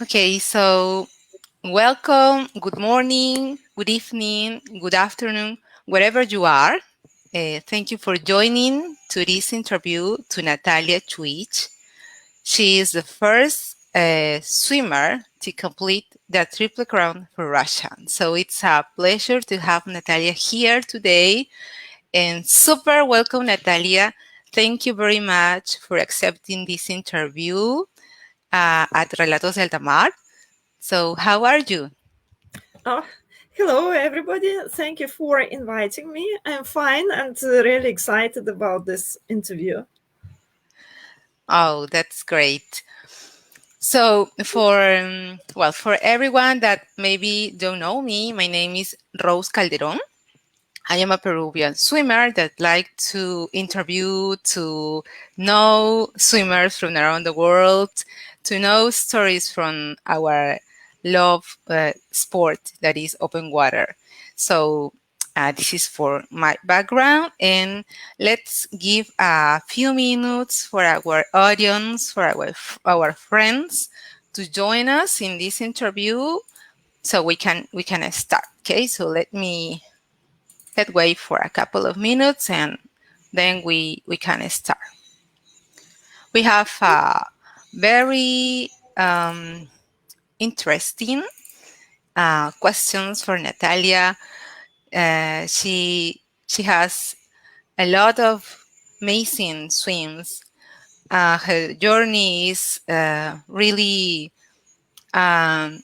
Okay, so welcome, good morning, good evening, good afternoon, wherever you are. Thank you for joining to this interview to Natalia Chuich. She is the first swimmer to complete the Triple Crown for Russia. So it's a pleasure to have Natalia here today. And super welcome, Natalia. Thank you very much for accepting this interview at Relatos del Tamar. So, how are you? Oh, hello, everybody. Thank you for inviting me. I'm fine and really excited about this interview. Oh, that's great. So, for everyone that maybe don't know me, my name is Rose Calderón. I am a Peruvian swimmer that like to interview, to know swimmers from around the world, to know stories from our love sport that is open water. So this is for my background, and let's give a few minutes for our audience, for our friends, to join us in this interview, so we can start. Okay, so let's wait for a couple of minutes and then we can start. We have very interesting questions for Natalia. She has a lot of amazing swims. Her journey is really um,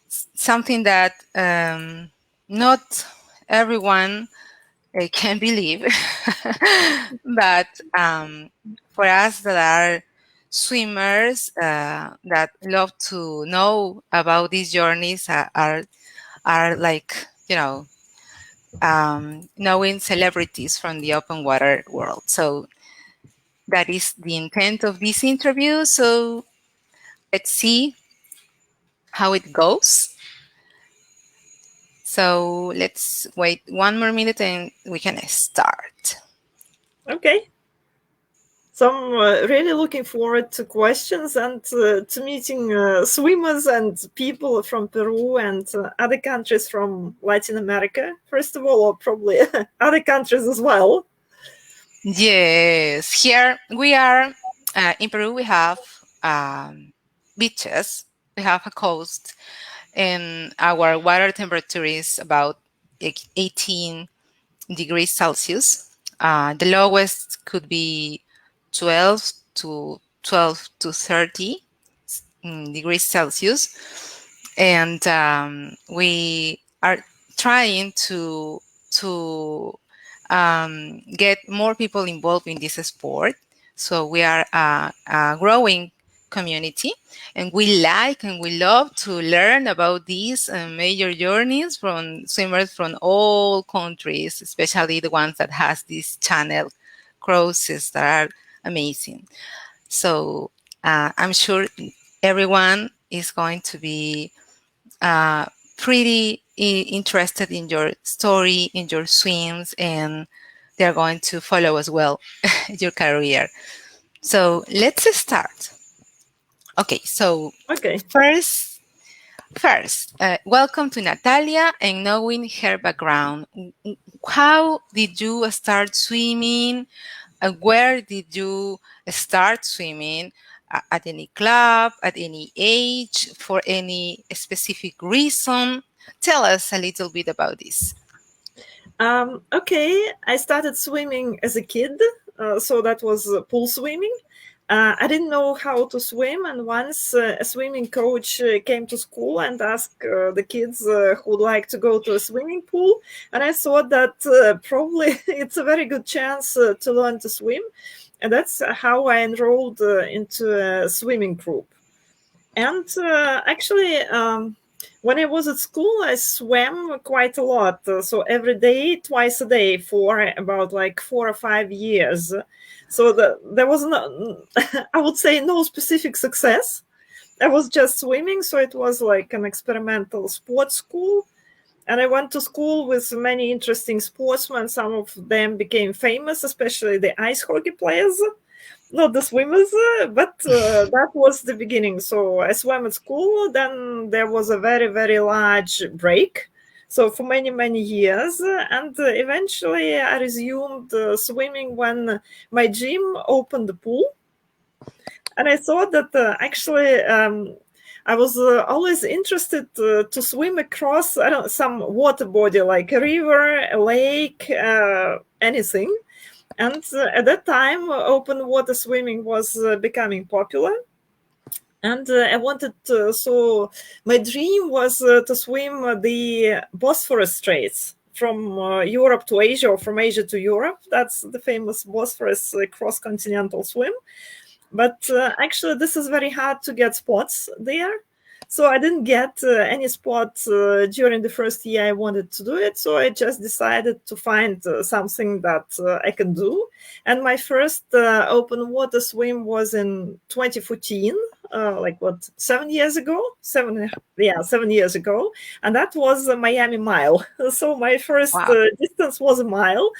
something that not everyone can believe. But for us that are swimmers that love to know about these journeys are like, knowing celebrities from the open water world. So that is the intent of this interview. So let's see how it goes. So let's wait one more minute and we can start. Okay. So I'm really looking forward to questions and to meeting swimmers and people from Peru and other countries from Latin America, first of all, or probably other countries as well. Yes, here we are in Peru. We have beaches. We have a coast, and our water temperature is about 18 degrees Celsius. The lowest could be 12 to 30 degrees Celsius, and we are trying to get more people involved in this sport. So we are a growing community, and we like and we love to learn about these major journeys from swimmers from all countries, especially the ones that has these channel cruises that are amazing. So I'm sure everyone is going to be uh, pretty interested in your story, in your swims, and they're going to follow as well your career. So let's start. Okay, so Okay. first, welcome to Natalia and knowing her background. How did you start swimming? Where did you start swimming? At any club, at any age, for any specific reason? Tell us a little bit about this. Okay, I started swimming as a kid, so that was pool swimming. I didn't know how to swim, and once a swimming coach came to school and asked the kids who would like to go to a swimming pool, and I thought that probably it's a very good chance to learn to swim, and that's how I enrolled into a swimming group. And actually, when I was at school, I swam quite a lot. So every day, twice a day, for about like 4 or 5 years. So there was no, I would say, no specific success. I was just swimming, so it was like an experimental sports school. And I went to school with many interesting sportsmen. Some of them became famous, especially the ice hockey players. not the swimmers, but that was the beginning. So I swam at school. Then there was a very, very large break. So for many, many years, and eventually I resumed swimming when my gym opened the pool, and I thought that actually I was always interested to swim across I don't some water body like a river, a lake, anything. And at that time, open water swimming was becoming popular. And I wanted to, so my dream was to swim the Bosphorus Straits from Europe to Asia or from Asia to Europe. That's the famous Bosphorus cross-continental swim. But actually, this is very hard to get spots there. So I didn't get any spot during the first year I wanted to do it. So I just decided to find something that I can do. And my first open water swim was in 2014, like what, 7 years ago? 7 years ago. And that was a Miami Mile. So my first Wow. distance was a mile.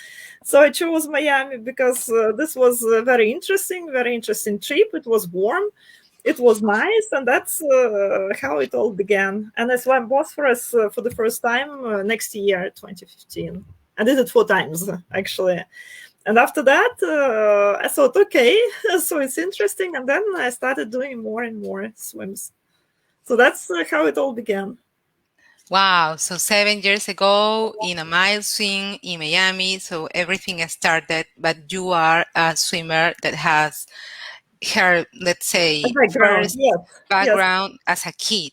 So I chose Miami because this was a very interesting trip. It was warm, it was nice, and that's how it all began. And I swam Bosphorus for the first time next year, 2015. I did it 4 times actually. And after that, I thought, okay, so it's interesting. And then I started doing more and more swims. So that's how it all began. Wow. So 7 years ago in a mile swim in Miami. So everything has started, but you are a swimmer that has her, let's A say, background, first yes, yes, background as a kid,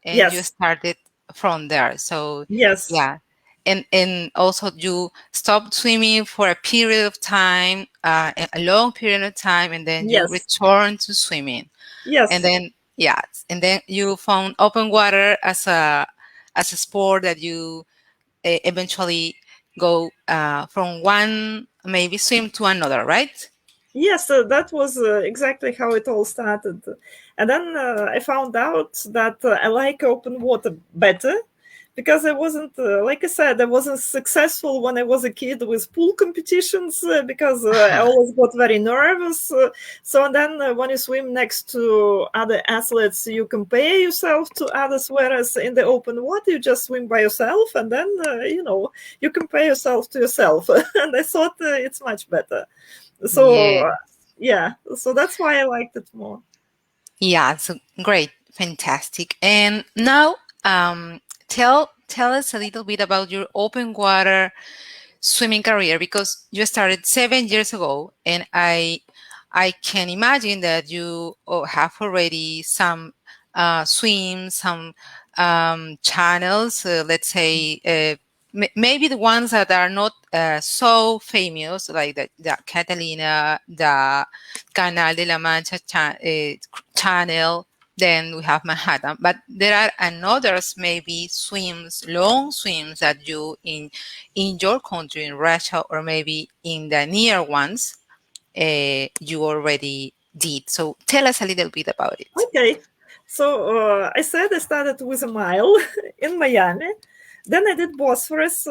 and you yes, started from there. So yes, yeah. And also you stopped swimming for a period of time, a long period of time, and then you yes, returned to swimming. And yes. then yes, and then you found open water as a sport that you eventually go from one maybe swim to another, right? Yes, that was exactly how it all started. And then I found out that I like open water better because I wasn't, like I said, I wasn't successful when I was a kid with pool competitions because I always got very nervous. So then when you swim next to other athletes, you compare yourself to others, whereas in the open water, you just swim by yourself and then, you compare yourself to yourself. And I thought it's much better. Yeah. So yeah, so that's why I liked it more. Yeah, so great, fantastic. And now, tell us a little bit about your open water swimming career because you started 7 years ago, and I can imagine that you have already some swims, some channels. Let's say maybe the ones that are not so famous, like the Catalina, the Canal de la Mancha channel. Then we have Manhattan, but there are another's maybe swims, long swims that you in your country, in Russia, or maybe in the near ones, you already did. So tell us a little bit about it. Okay, so I said I started with a mile in Miami. Then I did Bosphorus.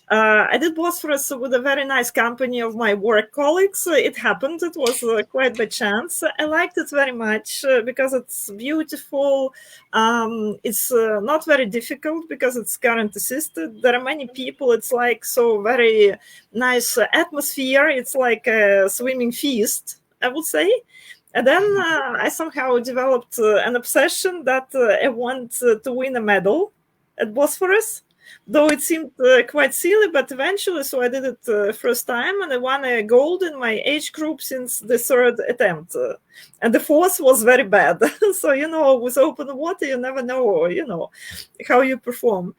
I did Bosphorus with a very nice company of my work colleagues. It happened. It was quite by chance. I liked it very much because it's beautiful. It's not very difficult because it's current assisted. There are many people. It's like so very nice atmosphere. It's like a swimming feast, I would say. And then I somehow developed an obsession that I want to win a medal at Bosphorus, though it seemed quite silly, but eventually, so I did it first time and I won a gold in my age group since the third attempt. And the fourth was very bad. So, with open water, you never know, how you perform.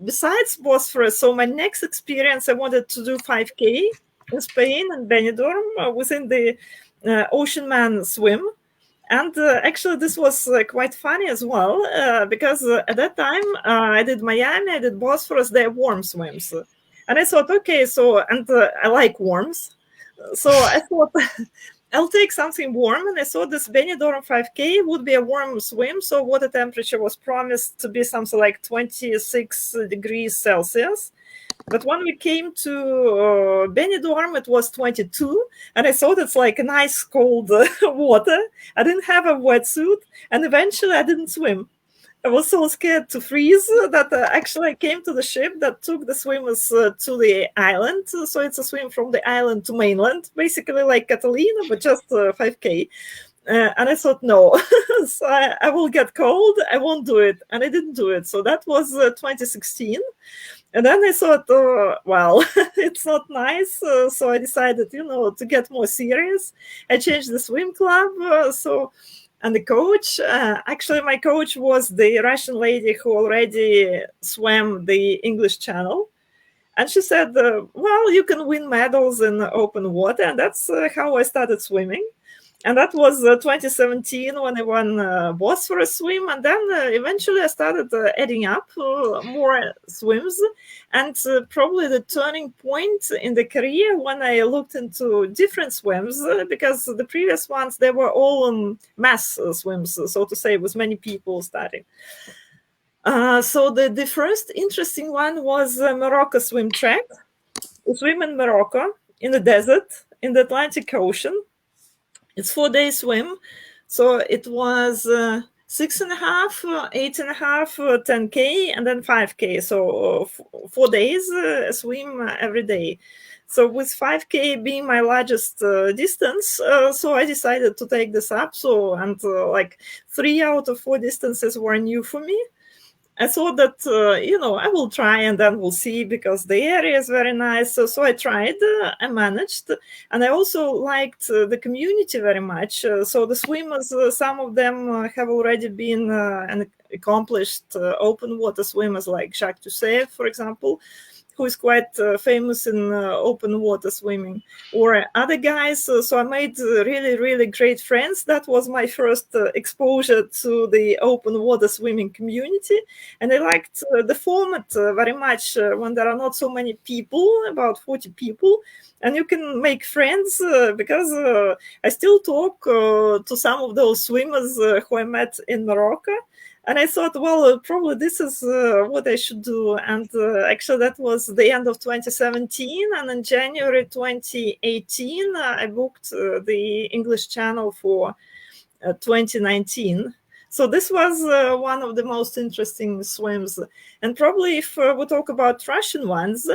Besides Bosphorus, so my next experience, I wanted to do 5K in Spain and Benidorm within the Ocean Man swim. And actually, this was quite funny as well because at that time I did Miami, I did Bosphorus, they're warm swims. And I thought, okay, so, and I like warms. So I thought I'll take something warm. And I thought this Benidorm 5K would be a warm swim. So water temperature was promised to be something like 26 degrees Celsius. But when we came to Benidorm, it was 22, and I thought it's like a nice cold water. I didn't have a wetsuit, and eventually I didn't swim. I was so scared to freeze that actually I came to the ship that took the swimmers to the island. So it's a swim from the island to mainland, basically like Catalina, but just 5K. And I thought, no, so I will get cold. I won't do it. And I didn't do it. So that was 2016. And then I thought, well, it's not nice. So I decided, to get more serious. I changed the swim club. And the coach, actually, my coach was the Russian lady who already swam the English Channel. And she said, well, you can win medals in open water. And that's how I started swimming. And that was 2017 when I won both for a swim. And then eventually I started adding up more swims. And probably the turning point in the career when I looked into different swims, because the previous ones, they were all mass swims, so to say, with many people starting. So the first interesting one was Morocco swim track. We swim in Morocco, in the desert, in the Atlantic Ocean. It's 4-day swim. So it was 6.5, 8.5, 10K, and then 5K. So 4 days swim every day. So with 5K being my largest distance, so I decided to take this up. And like 3 out of 4 distances were new for me. I thought that, I will try and then we'll see, because the area is very nice. So I tried, I managed. And I also liked the community very much. So the swimmers, some of them have already been an accomplished open water swimmers, like Jacques Toussaint, for example, who is quite famous in open water swimming, or other guys. So I made really, really great friends. That was my first exposure to the open water swimming community. And I liked the format very much when there are not so many people, about 40 people, and you can make friends because I still talk to some of those swimmers who I met in Morocco. And I thought, well, probably this is what I should do. And actually, that was the end of 2017. And in January 2018, I booked the English Channel for 2019. So this was one of the most interesting swims. And probably if we talk about Russian ones,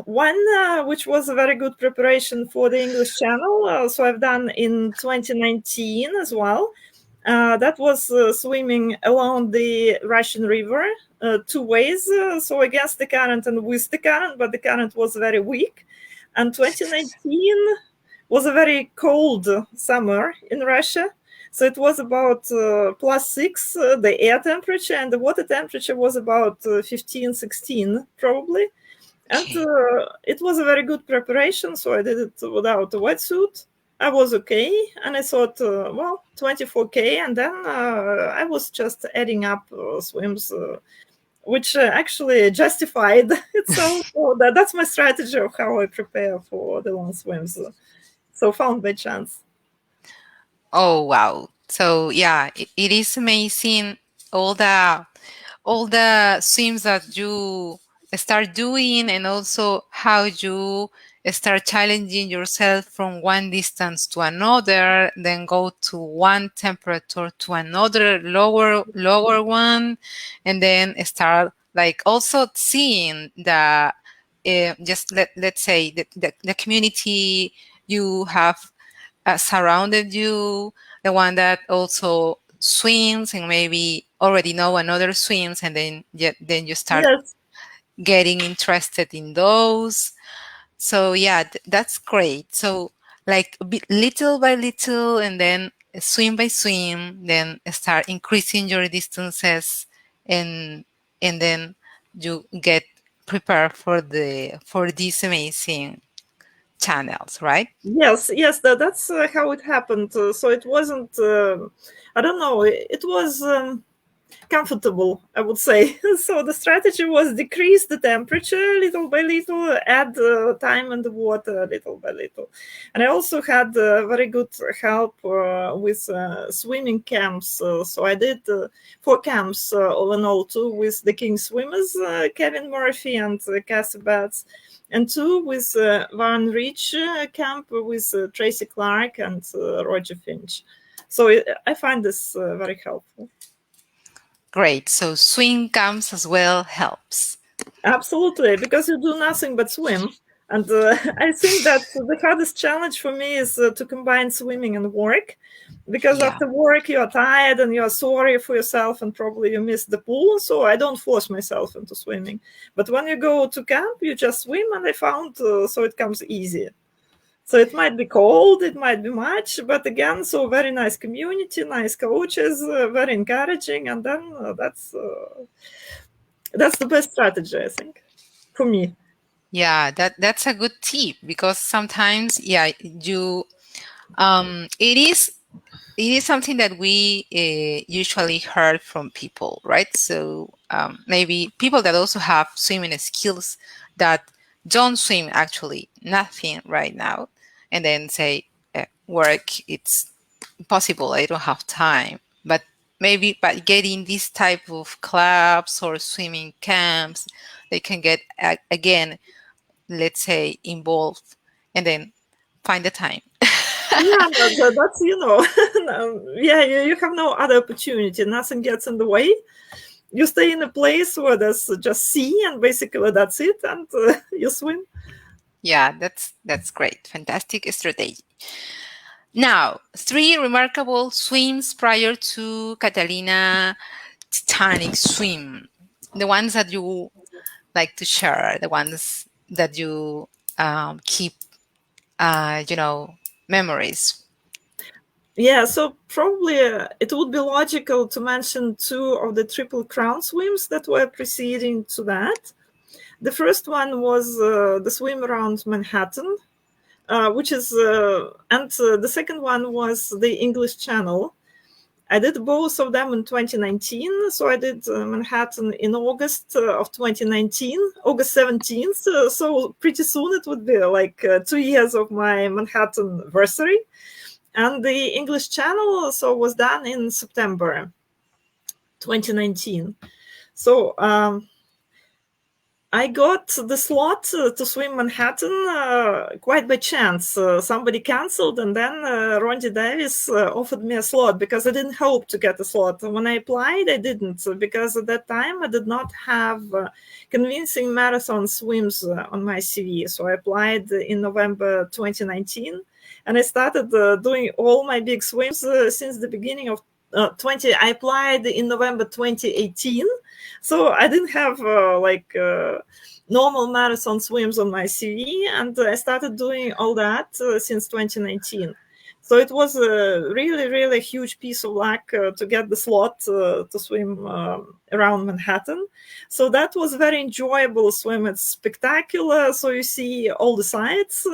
one which was a very good preparation for the English Channel. So I've done in 2019 as well. That was swimming along the Russian River 2 ways, so against the current and with the current, but the current was very weak. And 2019 was a very cold summer in Russia. So it was about +6, the air temperature, and the water temperature was about 15, 16 probably. And it was a very good preparation, so I did it without a wetsuit. I was okay, and I thought, well, 24K, and then I was just adding up swims, which actually justified itself. So that's my strategy of how I prepare for the long swims. So found by chance. Oh wow. So yeah, it is amazing all the swims that you start doing, and also how you start challenging yourself from one distance to another, then go to one temperature to another lower one, and then start like also seeing the just let's say the community you have surrounded you, the one that also swims and maybe already know another swims, and then you start Yes. getting interested in those. So yeah, that's great. So like little by little, and then swim by swim, then start increasing your distances, and then you get prepared for these amazing channels, right? Yes, that's how it happened. So it wasn't, I don't know, it was. comfortable, I would say. So the strategy was decrease the temperature little by little, add time in the water little by little. And I also had very good help with swimming camps. So I did 4 camps all in all, 2 with the King Swimmers, Kevin Murphy and Cassie Batts, and 2 with Warren Reach camp with Tracy Clark and Roger Finch. So I find this very helpful. Great. So swim camps as well helps. Absolutely, because you do nothing but swim. And I think that the hardest challenge for me is to combine swimming and work, because Yeah. after work you are tired and you are sorry for yourself and probably you miss the pool. So I don't force myself into swimming. But when you go to camp, you just swim, and I found so it comes easy. So it might be cold, it might be much, but again, so very nice community, nice coaches, very encouraging, and then that's the best strategy, I think, for me. Yeah, that's a good tip, because sometimes, yeah, you it is something that we usually heard from people, right? So maybe people that also have swimming skills that don't swim actually nothing right now, and then say work, it's impossible, I don't have time. But maybe by getting this type of clubs or swimming camps, they can get again, let's say, involved, and then find the time. Yeah, that's, yeah, you have no other opportunity. Nothing gets in the way. You stay in a place where there's just sea, and basically that's it, and you swim. Yeah, that's great. Fantastic strategy. Now, 3 remarkable swims prior to Catalina Titanic swim. The ones that you like to share, the ones that you keep, memories. Yeah, so probably it would be logical to mention 2 of the Triple Crown swims that were preceding to that. The first one was the swim around Manhattan, which is, and the second one was the English Channel. I did both of them in 2019. So I did Manhattan in August of 2019, August 17th. So pretty soon it would be like 2 years of my Manhattan anniversary. And the English Channel was done in September 2019. So I got the slot to swim Manhattan quite by chance. Somebody canceled, and then Rondi Davis offered me a slot because I didn't hope to get a slot. When I applied, I didn't, because at that time I did not have convincing marathon swims on my CV. So I applied in November 2019, and I started doing all my big swims since the beginning of 20. I applied in November 2018, so I didn't have normal marathon swims on my CV, and I started doing all that since 2019. So it was a really, really huge piece of luck to get the slot to swim around Manhattan. So that was very enjoyable swim. It's spectacular. So you see all the sights.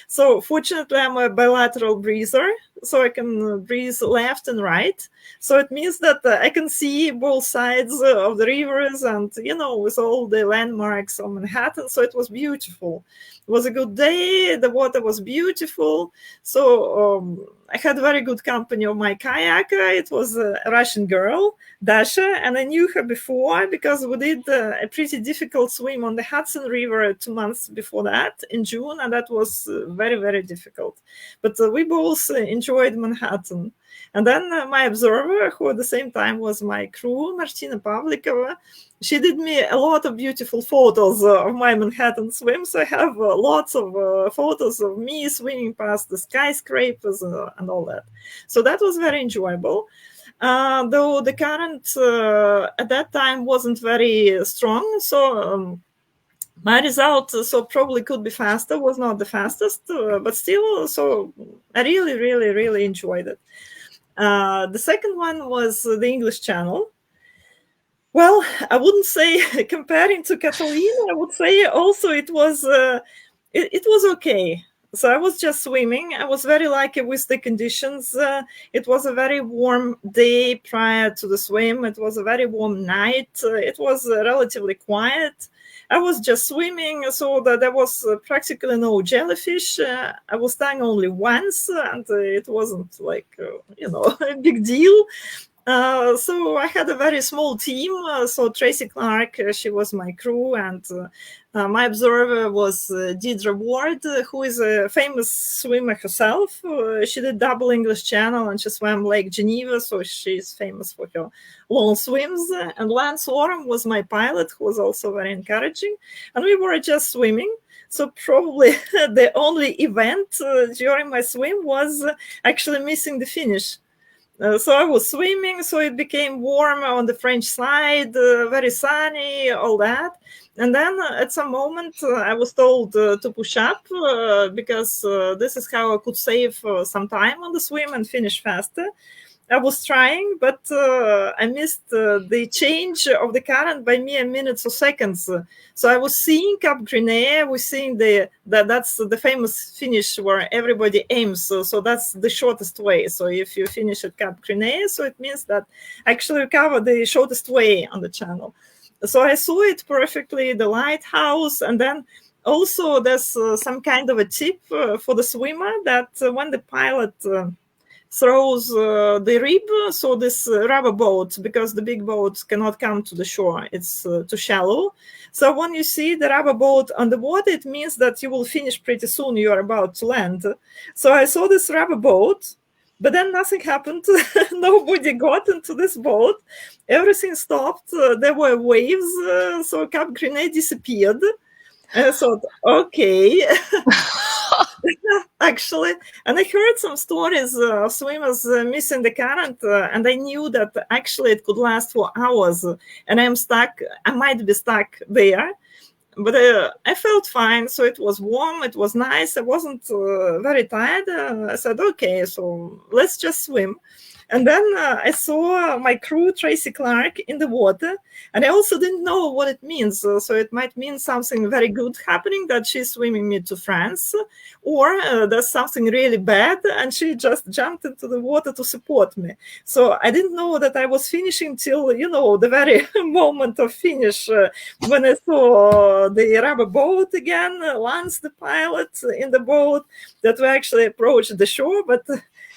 So fortunately, I'm a bilateral breather, so I can breathe left and right. So it means that I can see both sides of the rivers, and, with all the landmarks of Manhattan. So it was beautiful. It was a good day. The water was beautiful. So I had very good company of my kayaker. It was a Russian girl, Dasha, and I knew her before because we did a pretty difficult swim on the Hudson River 2 months before that in June, and that was very, very difficult. But we both enjoyed Manhattan. And then my observer, who at the same time was my crew, Martina Pavlikova, she did me a lot of beautiful photos of my Manhattan swims. I have lots of photos of me swimming past the skyscrapers and all that. So that was very enjoyable. Though the current at that time wasn't very strong, so my result probably could be faster, was not the fastest, but still, so I really, really, really enjoyed it. The second one was the English Channel. Well, I wouldn't say comparing to Catalina, I would say also it was okay. So I was just swimming. I was very lucky with the conditions. It was a very warm day prior to the swim. It was a very warm night. It was relatively quiet. I was just swimming, so that there was practically no jellyfish. I was stung only once, and it wasn't like a big deal. So I had a very small team. So Tracy Clark, she was my crew, and my observer was Deidre Ward, who is a famous swimmer herself. She did double English Channel, and she swam Lake Geneva, so she's famous for her long swims. And Lance Oram was my pilot, who was also very encouraging. And we were just swimming. So probably the only event during my swim was actually missing the finish. So I was swimming, so it became warm on the French side, very sunny, all that. And then at some moment, I was told to push up because this is how I could save some time on the swim and finish faster. I was trying, but I missed the change of the current by mere minutes or seconds. So I was seeing Cap Grenée, I was seeing that's the famous finish where everybody aims. So that's the shortest way. So if you finish at Cap Grenée, so it means that actually you cover the shortest way on the channel. So I saw it perfectly, the lighthouse, and then also there's some kind of a tip for the swimmer that when the pilot throws the rib, so this rubber boat, because the big boats cannot come to the shore, it's too shallow. So when you see the rubber boat on the water, it means that you will finish pretty soon, you are about to land. So I saw this rubber boat, but then nothing happened. Nobody got into this boat. Everything stopped. There were waves, so Cap Grenée disappeared. And I thought, okay. Actually, and I heard some stories of swimmers missing the current, and I knew that actually it could last for hours, and I might be stuck there, but I felt fine. So it was warm, it was nice, I wasn't very tired. I said, okay, so let's just swim. And then I saw my crew, Tracy Clark, in the water. And I also didn't know what it means. So it might mean something very good happening, that she's swimming me to France, or there's something really bad and she just jumped into the water to support me. So I didn't know that I was finishing till, the very moment of finish, when I saw the rubber boat again, Lance, the pilot, in the boat, that we actually approached the shore. But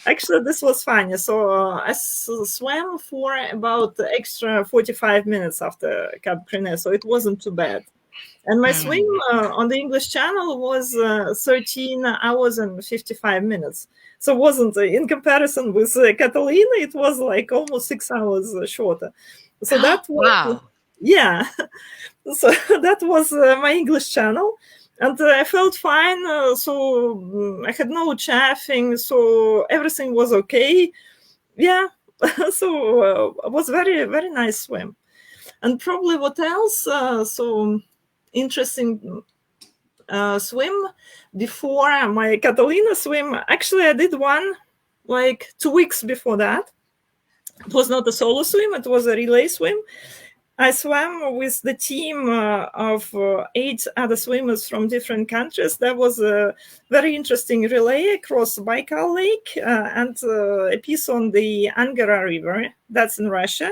actually, this was funny. So I swam for about extra 45 minutes after Cap Grenée, so it wasn't too bad. And my swim on the English Channel was 13 hours and 55 minutes. So it wasn't, in comparison with Catalina, it was like almost 6 hours shorter. So that was, wow. Yeah. So that was my English Channel. And I felt fine, so I had no chafing, so everything was okay. Yeah, so it was very, very nice swim. And probably what else? So interesting swim before my Catalina swim. Actually, I did one like 2 weeks before that. It was not a solo swim, it was a relay swim. I swam with the team of 8 other swimmers from different countries. That was a very interesting relay across Baikal Lake and a piece on the Angara River. That's in Russia.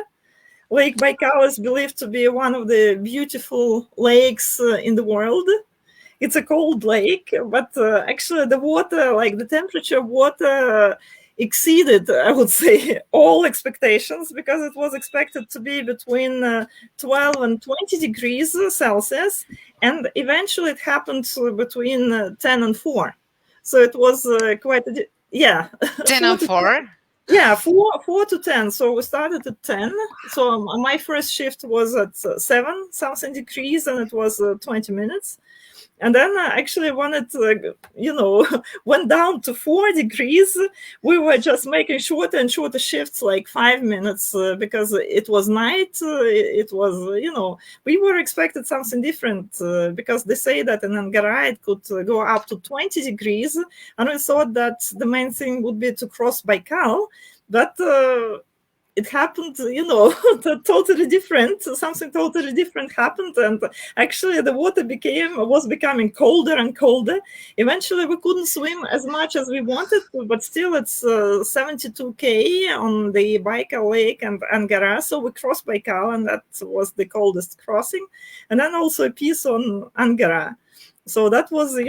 Lake Baikal is believed to be one of the beautiful lakes in the world. It's a cold lake, but actually the water, like the temperature of water, exceeded, I would say, all expectations, because it was expected to be between 12 and 20 degrees Celsius, and eventually it happened between 10 and 4. So it was quite, 10 and 4? Yeah, 4 to 10. So we started at 10. So my first shift was at 7 something degrees, and it was 20 minutes. And then actually when it, went down to 4 degrees, we were just making shorter and shorter shifts, like 5 minutes, because it was night. It was, we were expected something different, because they say that in Angara it could go up to 20 degrees. And we thought that the main thing would be to cross Baikal. But it happened, totally different. Something totally different happened, and actually the water was becoming colder and colder. Eventually, we couldn't swim as much as we wanted, but still, it's 72 k on the Baikal Lake and Angara. So we crossed Baikal, and that was the coldest crossing, and then also a piece on Angara. So that was,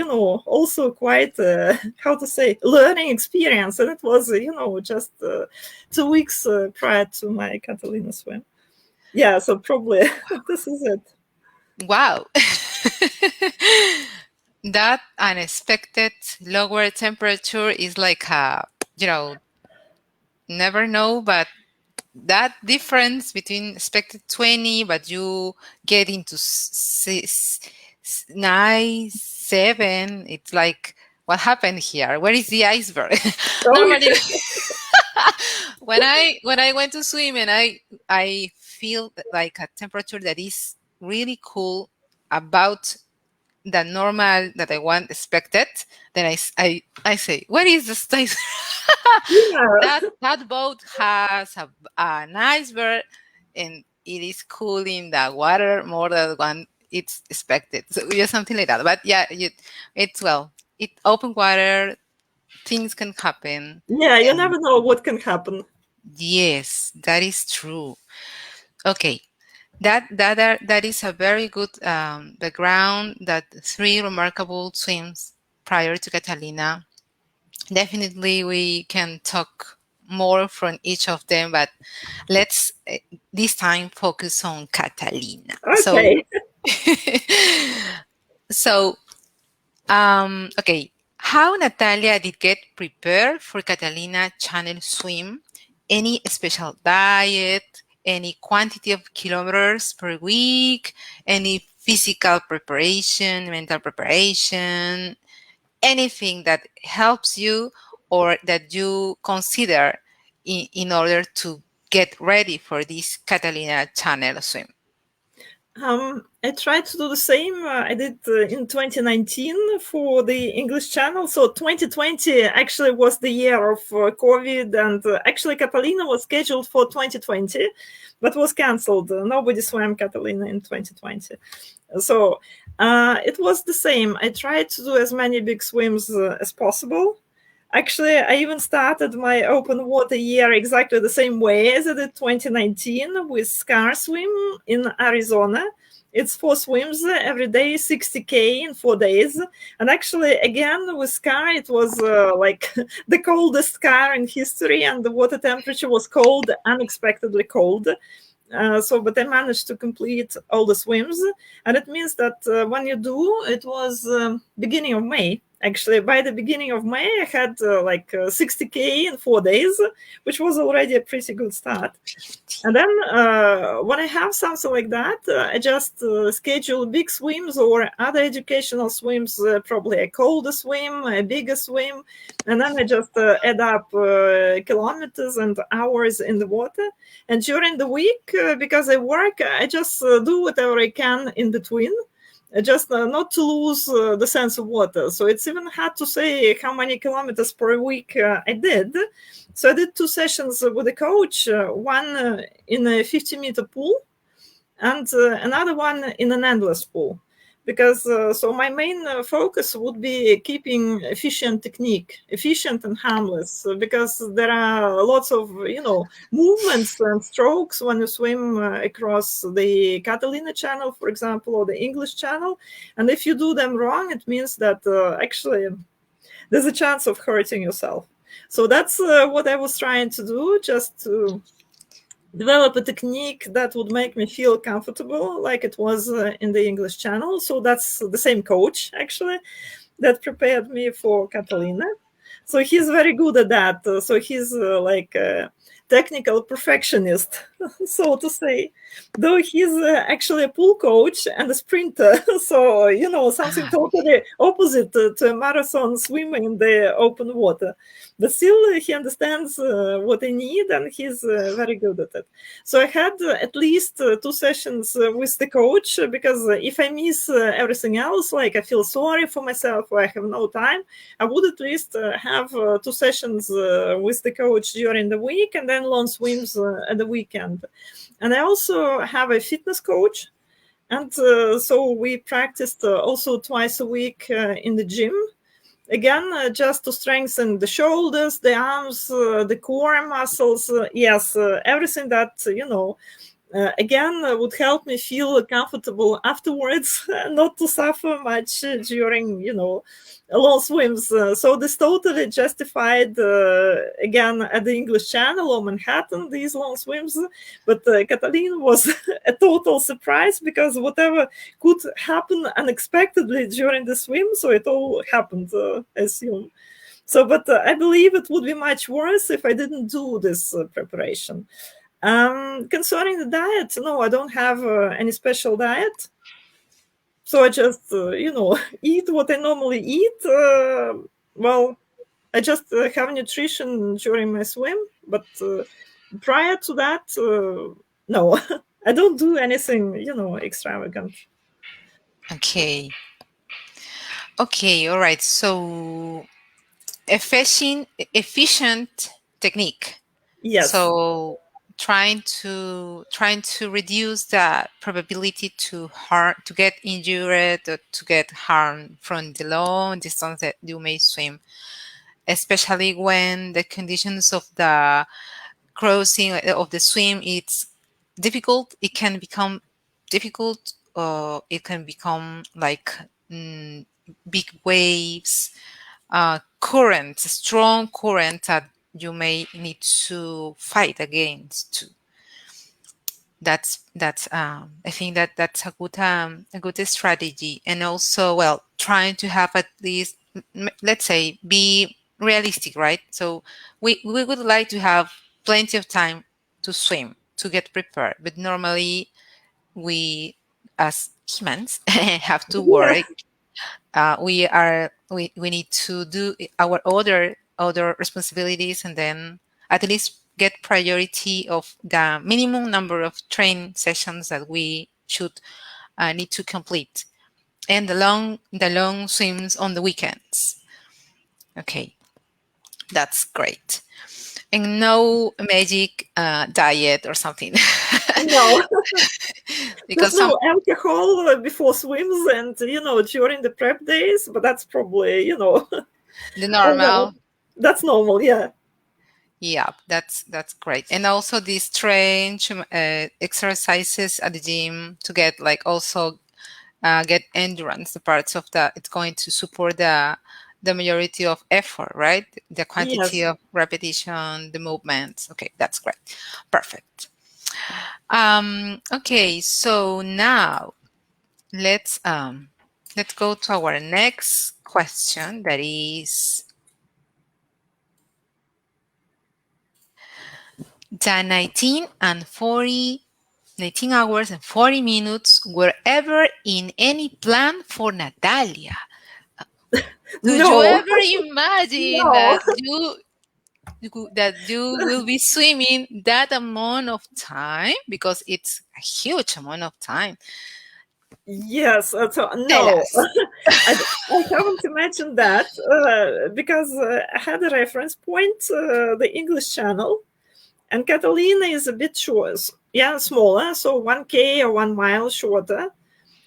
also quite, how to say, learning experience. And it was, just 2 weeks prior to my Catalina swim. Yeah, so probably this is it. Wow. That unexpected lower temperature is like never know, but that difference between expected 20, but you get into 9, 7, it's like, what happened here? Where is the iceberg? Oh, Normally, when I went to swim and I feel like a temperature that is really cool, about the normal that I want expected, then I say, where is the space? yeah. That boat has an iceberg, and it is cooling the water more than one it's expected. So just something like that. But yeah, it open water, things can happen. Yeah, you And never know what can happen. yes, that is true. Okay. That is a very good background. That 3 remarkable swims prior to Catalina. Definitely, we can talk more from each of them, but let's this time focus on Catalina. So, Okay. so okay, how Natalia did get prepared for Catalina Channel swim? Any special diet? Any quantity of kilometers per week? Any physical preparation, mental preparation? Anything that helps you or that you consider in order to get ready for this Catalina Channel swim? I tried to do the same. I did in 2019 for the English channel. So 2020 actually was the year of COVID, and actually Catalina was scheduled for 2020, but was cancelled. Nobody swam Catalina in 2020. So it was the same. I tried to do as many big swims as possible. Actually, I even started my open water year exactly the same way as I did 2019 with Scar Swim in Arizona. It's 4 swims every day, 60K in 4 days. And actually, again, with Scar, it was like the coldest Scar in history, and the water temperature was cold, unexpectedly cold. But I managed to complete all the swims, and it means that when you do, it was beginning of May. Actually, by the beginning of May, I had 60K in 4 days, which was already a pretty good start. And then when I have something like that, I just schedule big swims or other educational swims, probably a colder swim, a bigger swim, and then I just add up kilometers and hours in the water. And during the week, because I work, I just do whatever I can in between, just not to lose the sense of water. So it's even hard to say how many kilometers per week I did. So I did 2 sessions with a coach, one in a 50-meter pool and another one in an endless pool. Because so my main focus would be keeping efficient technique, efficient and harmless, because there are lots of movements and strokes when you swim across the Catalina channel, for example, or the English channel, and if you do them wrong, it means that actually there's a chance of hurting yourself. So that's what I was trying to do, just to develop a technique that would make me feel comfortable like it was in the English channel. So that's the same coach actually that prepared me for Catalina. So he's very good at that. So he's like a technical perfectionist, so to say, though he's actually a pool coach and a sprinter. So, something totally opposite to a marathon swimmer in the open water. But still, he understands what I need, and he's very good at it. So I had at least 2 sessions with the coach, because if I miss everything else, like I feel sorry for myself or I have no time, I would at least have 2 sessions with the coach during the week, and then 10 long swims at the weekend. And I also have a fitness coach. And so we practiced also twice a week in the gym. Again, just to strengthen the shoulders, the arms, the core muscles. Yes, everything that, again, would help me feel comfortable afterwards, not to suffer much during, long swims. So this totally justified, again, at the English Channel or Manhattan, these long swims. But Catalina was a total surprise, because whatever could happen unexpectedly during the swim, so it all happened, I assume. So, but I believe it would be much worse if I didn't do this preparation. Concerning the diet, no, I don't have any special diet. So I just, eat what I normally eat. Well, I just have nutrition during my swim, but prior to that, no, I don't do anything, extravagant. Okay. Okay. All right. So efficient technique. Yes. So trying to reduce the probability to get injured or to get harmed from the long distance that you may swim, especially when the conditions of the crossing of the swim it's difficult. It can become difficult. It can become like big waves, current, strong current that you may need to fight against. That's I think that's a good strategy. And also, well, trying to have at least, let's say, be realistic, right? So we would like to have plenty of time to swim, to get prepared, but normally we as humans have to Yeah. work. We need to do our other responsibilities, and then at least get priority of the minimum number of train sessions that we should need to complete, and the long swims on the weekends. Okay, that's great. And no magic diet or something. No, there's Because some no alcohol before swims and, during the prep days, but that's probably, the oh, well, normal. that's normal. Yeah. Yeah, that's great. And also these strange exercises at the gym to get like also get endurance. The parts of the it's going to support the majority of effort, right? The quantity Yes. of repetition, the movements. Okay, that's great. Perfect. Okay, so now let's go to our next question. That is the 19 hours and 40 minutes were ever in any plan for Natalia. Could you No. ever imagine No. that you will be swimming that amount of time? Because it's a huge amount of time. Yes. So Tell no, us. I haven't imagined that, because I had a reference point, the English Channel, and Catalina is a bit short, yeah, smaller, so 1K or 1 mile shorter.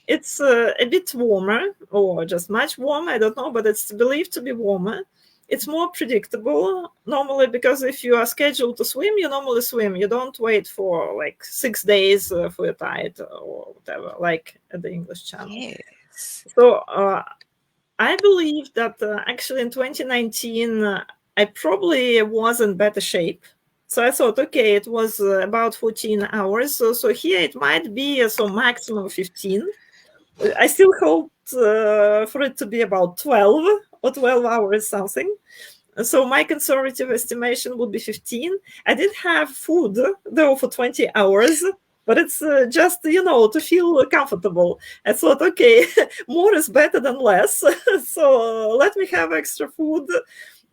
It's a bit warmer, or just much warmer, I don't know, but it's believed to be warmer. It's more predictable normally, because if you are scheduled to swim, you normally swim. You don't wait for like 6 days for your tide or whatever, like at the English Channel. Yes. So I believe that actually in 2019, I probably was in better shape. So I thought, okay, it was about 14 hours. So here it might be so maximum 15. I still hoped for it to be about 12 or 12 hours something. So my conservative estimation would be 15. I did have food though for 20 hours, but it's just, to feel comfortable. I thought, okay, more is better than less. So let me have extra food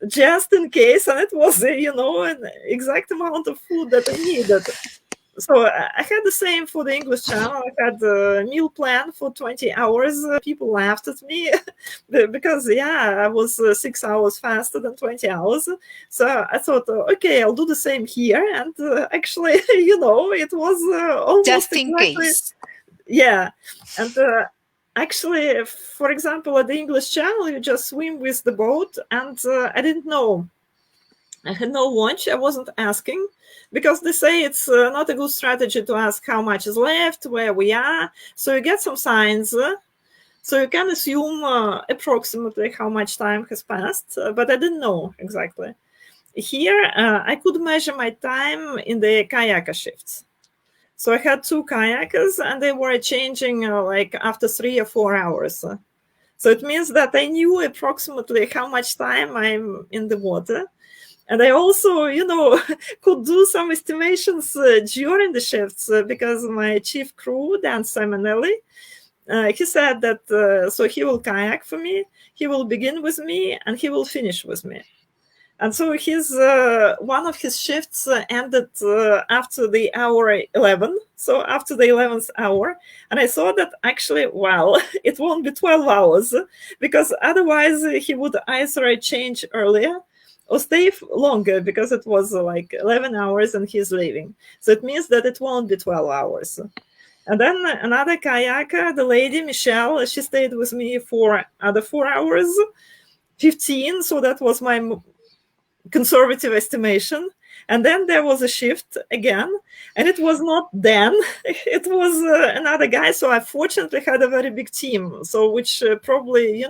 just in case. And it was, an exact amount of food that I needed. So I had the same for the English channel. I had a meal plan for 20 hours. People laughed at me because, yeah, I was 6 hours faster than 20 hours. So I thought, okay, I'll do the same here. And actually, it was almost Just in exactly, case. yeah. And actually, for example, at the English channel, you just swim with the boat. And I didn't know. I had no lunch. I wasn't asking because they say it's not a good strategy to ask how much is left, where we are. So you get some signs. So you can assume approximately how much time has passed, but I didn't know exactly. Here, I could measure my time in the kayaker shifts. So I had two kayakers, and they were changing like after 3 or 4 hours. So it means that I knew approximately how much time I'm in the water. And I also, could do some estimations during the shifts because my chief crew, Dan Simonelli, he said that so he will kayak for me, he will begin with me, and he will finish with me. And so his one of his shifts ended after the hour 11, so after the 11th hour. And I thought that actually, well, it won't be 12 hours because otherwise he would either change earlier or stay longer because it was like 11 hours and he's leaving. So it means that it won't be 12 hours. And then another kayaker, the lady, Michelle, she stayed with me for other 4 hours, 15. So that was my conservative estimation. And then there was a shift again, and it was not Dan, it was another guy. So I fortunately had a very big team, so which probably,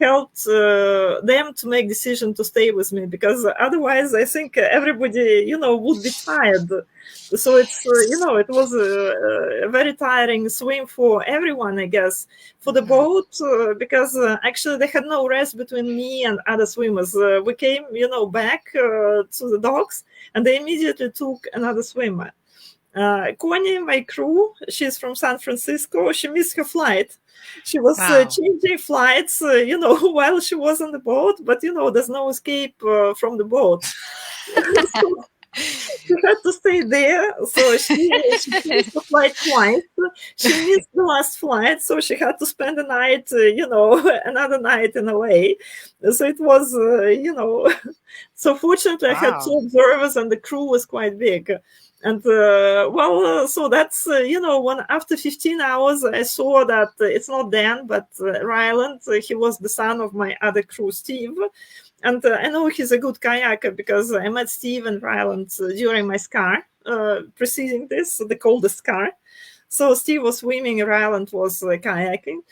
helped them to make decision to stay with me because otherwise I think everybody, would be tired. So it's, it was a very tiring swim for everyone, I guess. For the Mhm. boat, because actually they had no rest between me and other swimmers. We came, back to the docks, and they immediately took another swimmer. Connie, my crew, she's from San Francisco. She missed her flight. She was Wow. changing flights, while she was on the boat, but there's no escape from the boat. So she had to stay there. So she changed the flight twice. She missed the last flight, so she had to spend the night, another night in LA. So it was, so fortunately I had two Wow. observers and the crew was quite big. And so that's when after 15 hours I saw that it's not Dan but Ryland. He was the son of my other crew, Steve. And I know he's a good kayaker because I met Steve and Ryland during my scar preceding this, the coldest scar. So Steve was swimming, Ryland was kayaking.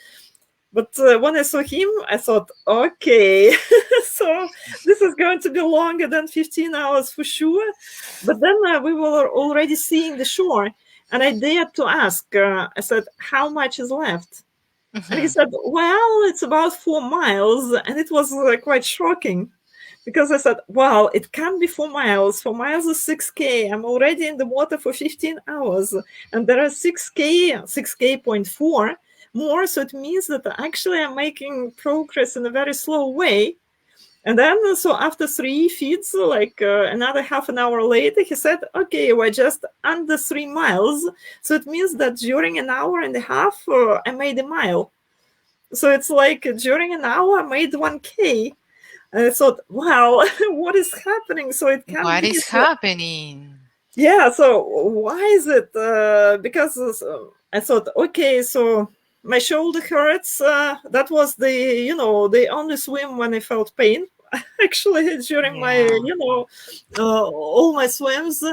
But when I saw him, I thought, okay, so this is going to be longer than 15 hours for sure. But then we were already seeing the shore, and I dared to ask. I said, how much is left? And he Mhm. said, well, it's about 4 miles. And it was quite shocking because I said, well, it can't be 4 miles. 4 miles is 6K. I'm already in the water for 15 hours. And there are 6K.4 more. So it means that actually I'm making progress in a very slow way. And then, so after 3 feeds, like another half an hour later, he said, okay, we're just under 3 miles. So it means that during an hour and a half, I made a mile. So it's like during an hour, I made 1K. And I thought, wow, what is happening? So it can't What be. is happening? Yeah, so why is it? Because I thought, okay, so my shoulder hurts. That was the only swim when I felt pain. Actually, during my, Yeah. all my swims,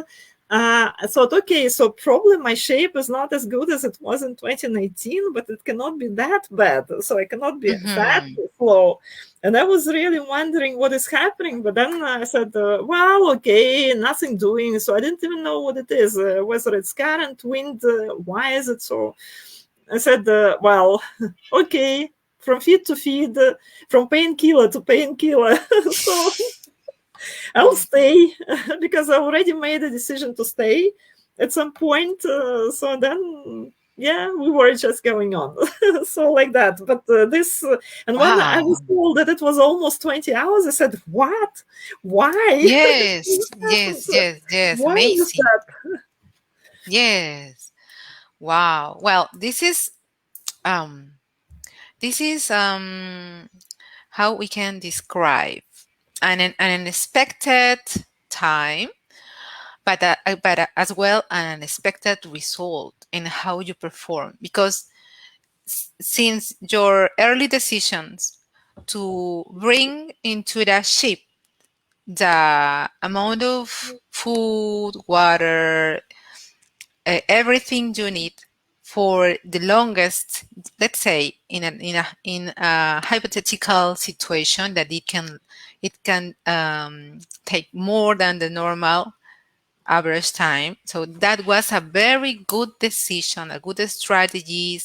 I thought, okay, so probably my shape is not as good as it was in 2019, but it cannot be that bad. So I cannot be that Mhm. slow. And I was really wondering what is happening. But then I said, well, okay, nothing doing. So I didn't even know what it is, whether it's current, wind, why is it so? I said, well, okay, from feed to feed, from painkiller to painkiller. So I'll stay because I already made a decision to stay at some point. So then, yeah, we were just going on. So like that. But and when I was Wow. told that it was almost 20 hours, I said, what? Why? Yes. What happened? Yes. Yes. Yes. Why is Amazing. that? Yes. Wow. Well, um this is how we can describe an unexpected time, but as well an unexpected result in how you perform. Because since your early decisions to bring into the ship the amount of food, water, everything you need for the longest, let's say in a hypothetical situation that it can take more than the normal average time. So that was a very good decision, a good strategy,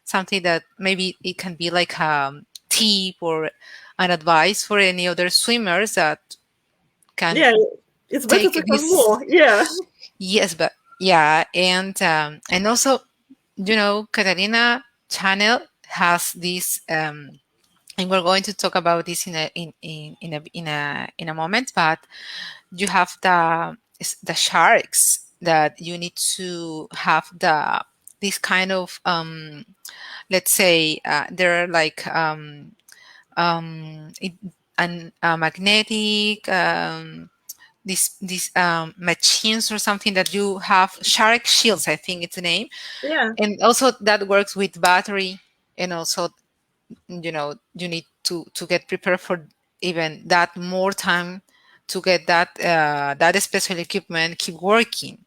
something that maybe it can be like a tip or an advice for any other swimmers that can Yeah, it's better take to have this. more. Yeah, Yes, but yeah, and also, Catalina channel has this, and we're going to talk about this in a moment. But you have the sharks that you need to have this kind of, let's say, they're like, it, magnetic, these machines or something that you have shark shields, I think it's the name. yeah. And also that works with battery. And also, you need to get prepared for even that more time to get that special equipment keep working.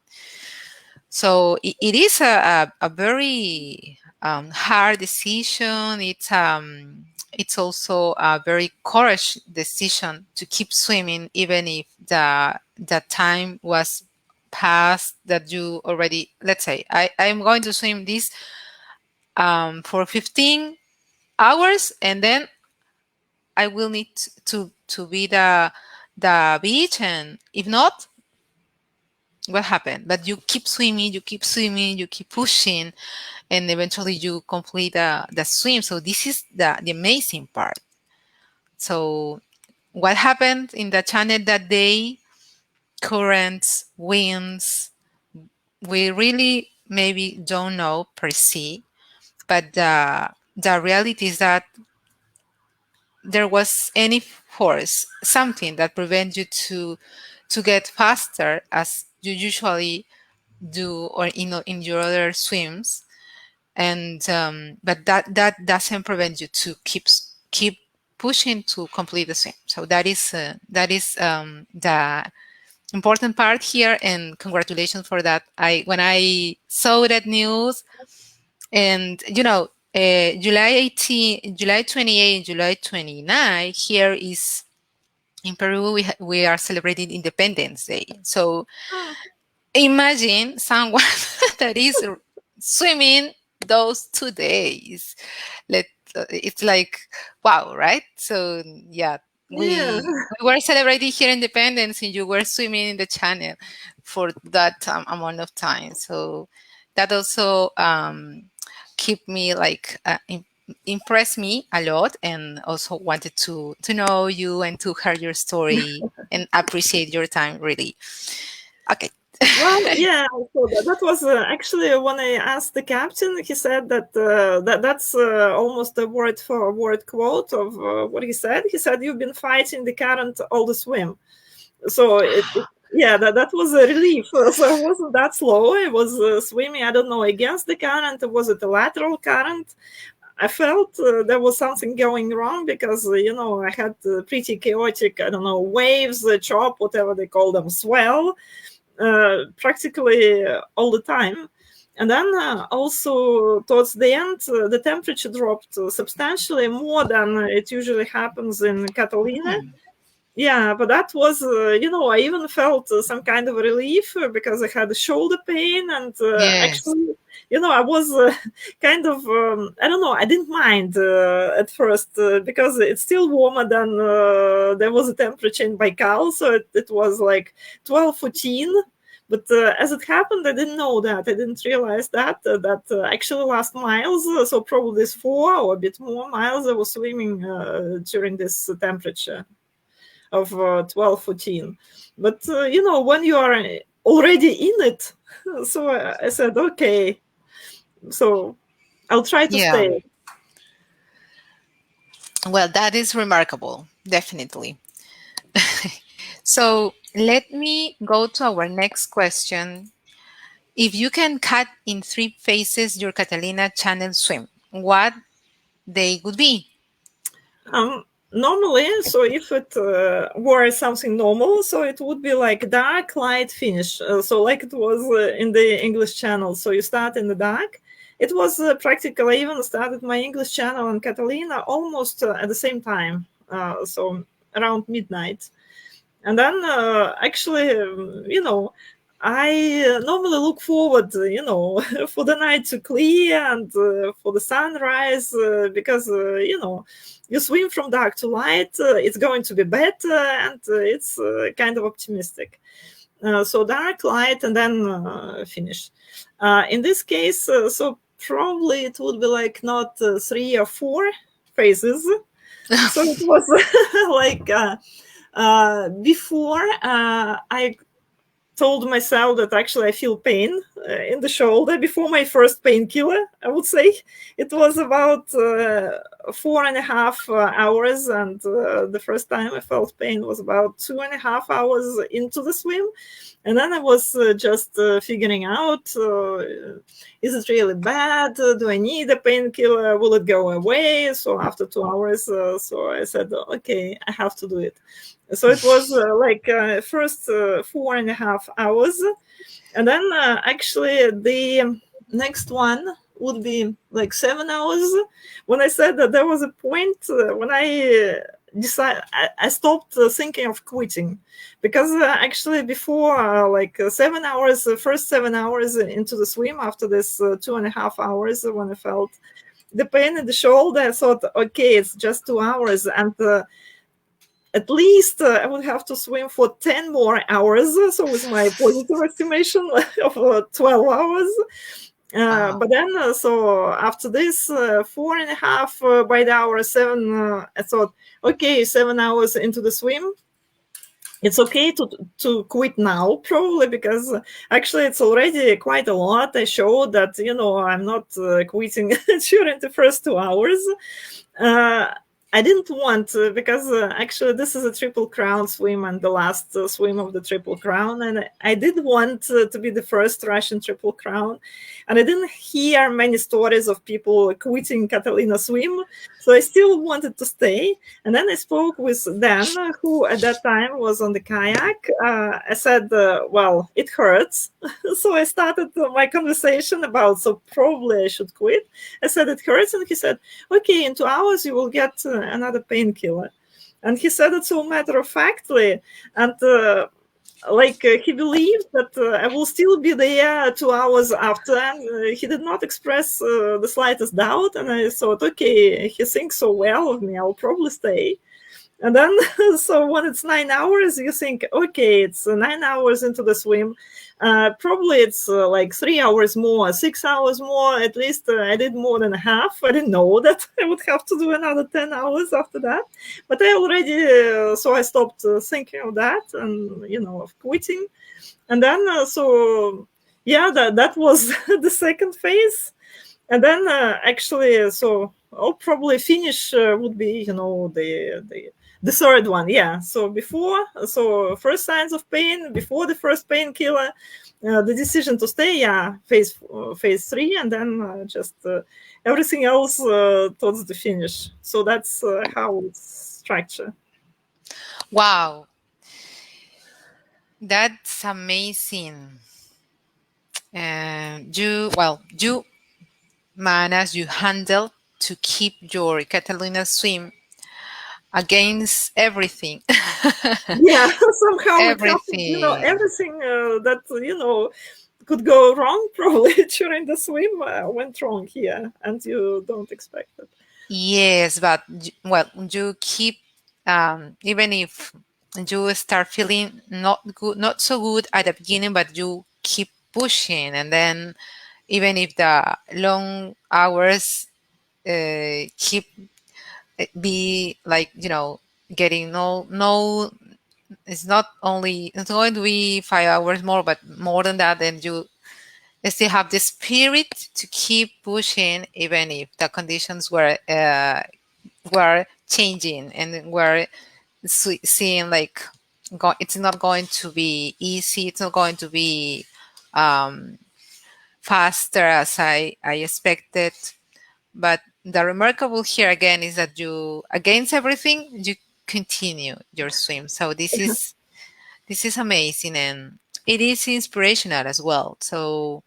So it is a very hard decision. It's also a very courage decision to keep swimming, even if the time was past that you already. Let's say I'm going to swim this for 15 hours, and then I will need to be the beach, and if not, what happened? But you keep swimming, you keep swimming, you keep pushing, and eventually you complete the swim. So this is the amazing part. So what happened in the channel that day? Currents, winds, we really maybe don't know per se, but the reality is that there was any force, something that prevents you to get faster as you usually do, or in your other swims. And but that doesn't prevent you to keep pushing to complete the swim. So that is the important part here, and congratulations for that. When I saw that news, and July 18, July 28, July 29, here is in Peru, we are celebrating Independence Day. So Ah, imagine someone that is swimming those 2 days. It's like, wow, right? So yeah, yeah. we were celebrating here independence, and you were swimming in the channel for that amount of time. So that also keep me like, impressed me a lot, and also wanted to know you and to hear your story and appreciate your time, really. Okay. Well, yeah. So that was actually when I asked the captain. He said that that's almost a word for word quote of what he said. He said, "You've been fighting the current all the swim." So yeah, that was a relief. So I wasn't that slow. I was swimming. I don't know, against the current. Was it a lateral current? I felt there was something going wrong because I had pretty chaotic, I don't know, waves, chop, whatever they call them, swell, practically all the time. And then also towards the end, the temperature dropped substantially more than it usually happens in Catalina. Hmm. Yeah, but that was, I even felt some kind of relief because I had a shoulder pain. And Yes. actually, I was kind of, I don't know, I didn't mind at first because it's still warmer than there was a temperature in Baikal. So it was like 12, 14. But as it happened, I didn't know that. I didn't realize that actually last miles, so probably this 4 or a bit more miles, I was swimming during this temperature of 12, 14. But when you are already in it. So I said, okay, so I'll try to Yeah. stay. Well, that is remarkable, definitely. So let me go to our next question. If you can cut in three phases your Catalina channel swim, what they would be? Normally, so if it were something normal, so it would be like dark, light, finish. So like it was in the English channel. So you start in the dark. It was practically, I even started my English channel on Catalina almost at the same time. So around midnight. And then actually, I normally look forward, for the night to clear and for the sunrise because, you swim from dark to light, it's going to be better, and it's kind of optimistic. So dark, light, and then finish. In this case, so probably it would be like not 3 or 4 phases. So it was like before I told myself that actually I feel pain in the shoulder before my first painkiller, I would say. It was about 4.5 hours, and the first time I felt pain was about 2.5 hours into the swim. And then I was just figuring out, is it really bad? Do I need a painkiller? Will it go away? So after 2 hours, so I said, okay, I have to do it. So it was like first 4.5 hours, and then actually the next one would be like 7 hours. When I said that there was a point when I stopped thinking of quitting, because actually before 7 hours, first 7 hours into the swim, after this 2.5 hours, when I felt the pain in the shoulder, I thought, okay, it's just 2 hours, and at least I would have to swim for 10 more hours. So, with my positive estimation of 12 hours. Wow. But then, so after this 4.5 by the hour, seven, I thought, okay, 7 hours into the swim. It's okay to quit now, probably, because actually it's already quite a lot. I showed that, I'm not quitting during the first 2 hours. Uh, I didn't want to, because actually this is a triple crown swim and the last swim of the triple crown, and I did want to be the first Russian triple crown, and I didn't hear many stories of people quitting Catalina swim, so I still wanted to stay. And then I spoke with Dan, who at that time was on the kayak. I said, well, it hurts. So I started my conversation about, so probably I should quit. I said, it hurts. And he said, okay, in 2 hours you will get another painkiller. And he said it so matter of factly. And he believed that I will still be there 2 hours after. And he did not express the slightest doubt. And I thought, okay, he thinks so well of me, I'll probably stay. And then, so when it's 9 hours, you think, okay, it's 9 hours into the swim. Probably it's like 3 hours more, 6 hours more. At least I did more than half. I didn't know that I would have to do another 10 hours after that. But I already, so I stopped thinking of that and, of quitting. And then, yeah, that was the second phase. And then actually, so I'll probably finish would be, the third one. Yeah. So before, so first signs of pain, before the first painkiller, the decision to stay, yeah, phase 3, and then just everything else towards the finish. So that's how it's structured. Wow. That's amazing. And you manage, you handle to keep your Catalina swim against everything. Yeah, somehow it happened. Everything. Everything that could go wrong probably during the swim went wrong here, and you don't expect it. Yes, but you keep, even if you start feeling not good, not so good at the beginning, but you keep pushing, and then even if the long hours keep be like, getting no it's not only, it's going to be 5 hours more, but more than that, and you still have the spirit to keep pushing, even if the conditions were changing and were seeing like it's not going to be easy. It's not going to be um, faster as I expected. But the remarkable here again is that you, against everything, you continue your swim. So this is amazing, and it is inspirational as well. So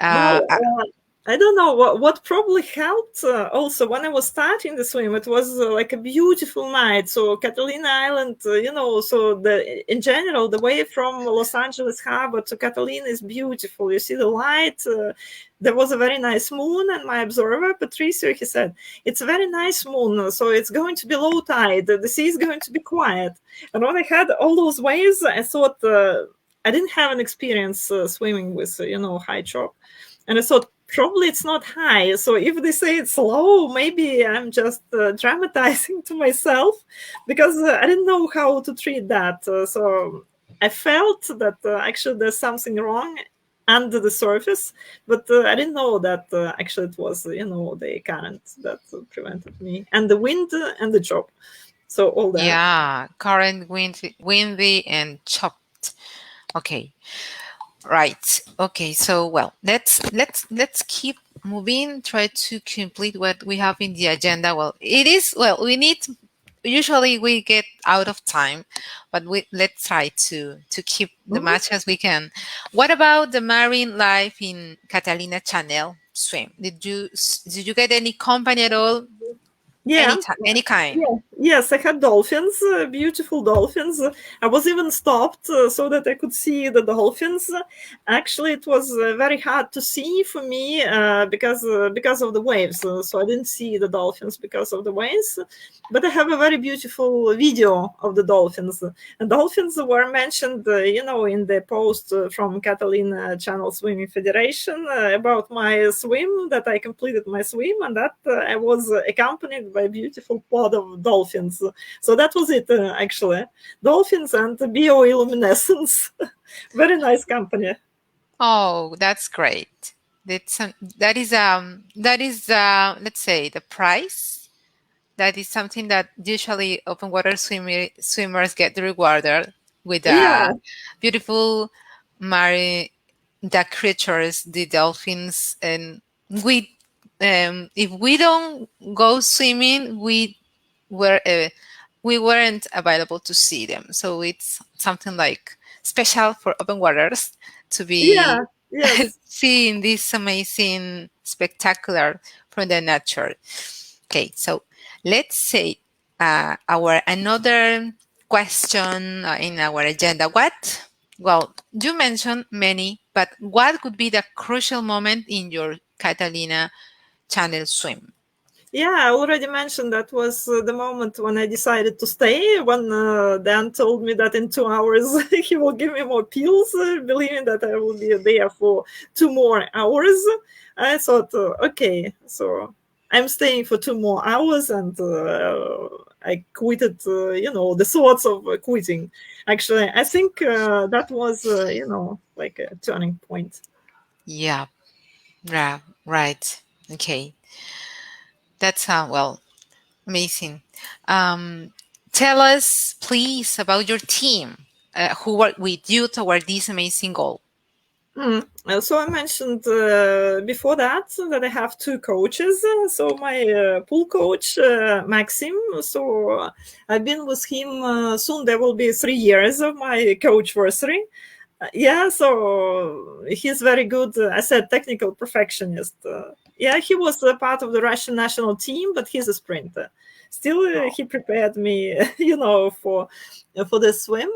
uh, Well, I don't know what probably helped. Also, when I was starting the swim, it was like a beautiful night. So Catalina Island, so the in general the way from Los Angeles Harbor to Catalina is beautiful. You see the light. There was a very nice moon, and my observer Patricio, he said it's a very nice moon. So it's going to be low tide. The sea is going to be quiet. And when I had all those waves, I thought. I didn't have an experience swimming with, high chop. And I thought, probably it's not high. So if they say it's low, maybe I'm just dramatizing to myself because I didn't know how to treat that. So I felt that actually there's something wrong under the surface, but I didn't know that actually it was, the current that prevented me, and the wind and the chop. So all that. yeah, current, windy and chopped. Okay, right. Okay, so well, let's keep moving. Try to complete what we have in the agenda. Well, it is well. We need. Usually we get out of time, but let's try to keep the Mhm. much as we can. What about the marine life in Catalina Channel swim? Did you get any company at all? Yeah. Any time, any kind? Yeah. Yes, I had dolphins, beautiful dolphins. I was even stopped so that I could see the dolphins. Actually, it was very hard to see for me because of the waves. So I didn't see the dolphins because of the waves. But I have a very beautiful video of the dolphins. And dolphins were mentioned, in the post from Catalina Channel Swimming Federation about my swim, that I completed my swim, and that I was accompanied by a beautiful pod of dolphins. So that was it, actually. Dolphins and bioluminescence. Very nice company. Oh, that's great. That is let's say the price. That is something that usually open water swimmers get rewarded with Yeah, beautiful marine the creatures, the dolphins, and we if we don't go swimming, were we weren't available to see them. So it's something like special for open waters to yeah, be yes. seeing this amazing spectacular from the nature. Okay, so let's say our another question in our agenda. Well, you mentioned many, but what could be the crucial moment in your Catalina channel swim? Yeah, I already mentioned that was the moment when I decided to stay. When Dan told me that in 2 hours he will give me more pills, believing that I will be there for 2 more hours. I thought, okay, so I'm staying for 2 more hours, and I quitted. The thoughts of quitting. Actually, I think that was, like a turning point. Yeah, yeah, right. Okay, that's well, amazing. Um, Tell us, please, about your team who worked with you toward this amazing goal. So I mentioned before that I have two coaches. So my pool coach, Maxim. So I've been with him. Soon there will be 3 years of my coach anniversary. Yeah, so he's very good. I said technical perfectionist. Yeah, he was a part of the Russian national team, but he's a sprinter. Still, he prepared me, for the swim.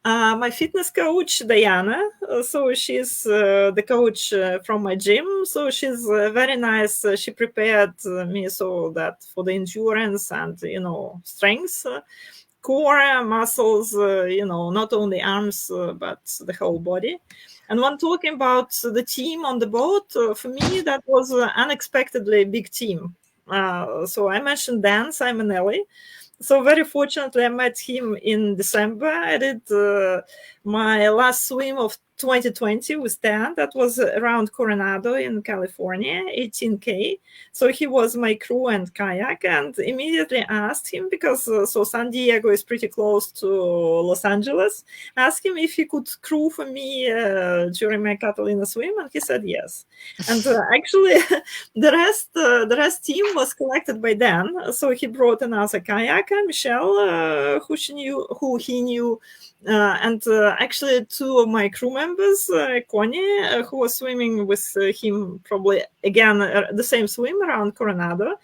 My fitness coach, Diana. So she's the coach from my gym. So she's very nice. She prepared me so that for the endurance and strength. Core muscles, not only arms, but the whole body. And when talking about the team on the boat, for me, that was unexpectedly big team. So I mentioned Dan Simonelli. So very fortunately, I met him in December. I did my last swim of 2020 with Dan. That was around Coronado in California, 18K. So he was my crew and kayak, and immediately asked him because so San Diego is pretty close to Los Angeles. Asked him if he could crew for me during my Catalina swim, and he said yes. And actually, the rest team was collected by Dan. So he brought another kayaker, Michelle, who he knew, and actually two of my crew members, Connie, who was swimming with him, probably again the same swim around Coronado.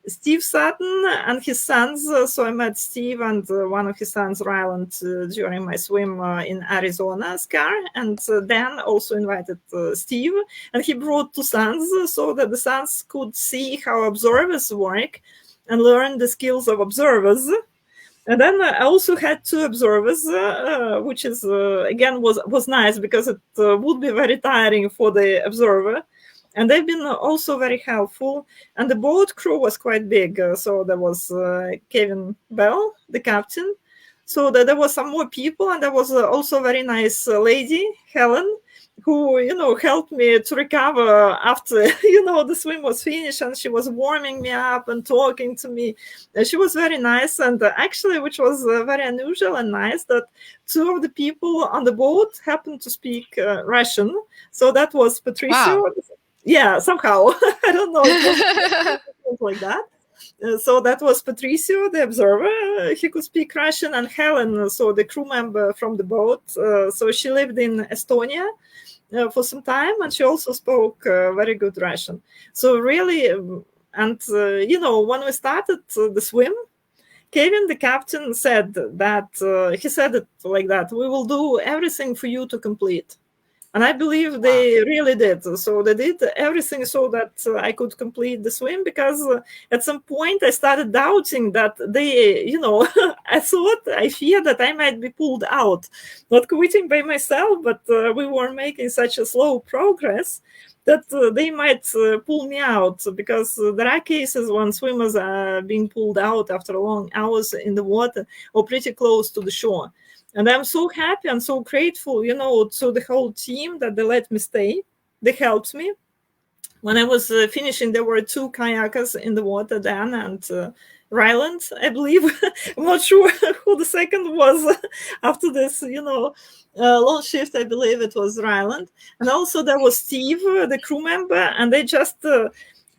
Steve Sutton and his sons. So I met Steve and one of his sons, Ryland, during my swim in Arizona, Scar. And Dan also invited Steve, and he brought two sons so that the sons could see how observers work and learn the skills of observers. And then I also had two observers, which is again was nice because it would be very tiring for the observer, and they've been also very helpful. And the boat crew was quite big, so there was Kevin Bell, the captain. So there was some more people, and there was also a very nice lady, Helen, who helped me to recover after the swim was finished, and she was warming me up and talking to me. She was very nice, and actually, which was very unusual and nice, that two of the people on the boat happened to speak Russian. So that was Wow. Patricio. Yeah, somehow I don't know. It was like that. So that was Patricio, the observer. He could speak Russian, and Helen, so the crew member from the boat. So she lived in Estonia for some time, and she also spoke very good Russian. So really, and when we started the swim, Kevin, the captain, said that he said it like that: "We will do everything for you to complete." And I believe Wow. they really did. So they did everything so that I could complete the swim, because at some point I started doubting that they, I feared that I might be pulled out. Not quitting by myself, but we were making such a slow progress that they might pull me out, because there are cases when swimmers are being pulled out after long hours in the water or pretty close to the shore. And I'm so happy and so grateful, to the whole team that they let me stay. They helped me. When I was finishing, there were two kayakers in the water, Dan and Ryland, I believe. I'm not sure who the second was after this, long shift. I believe it was Ryland. And also there was Steve, the crew member, and they just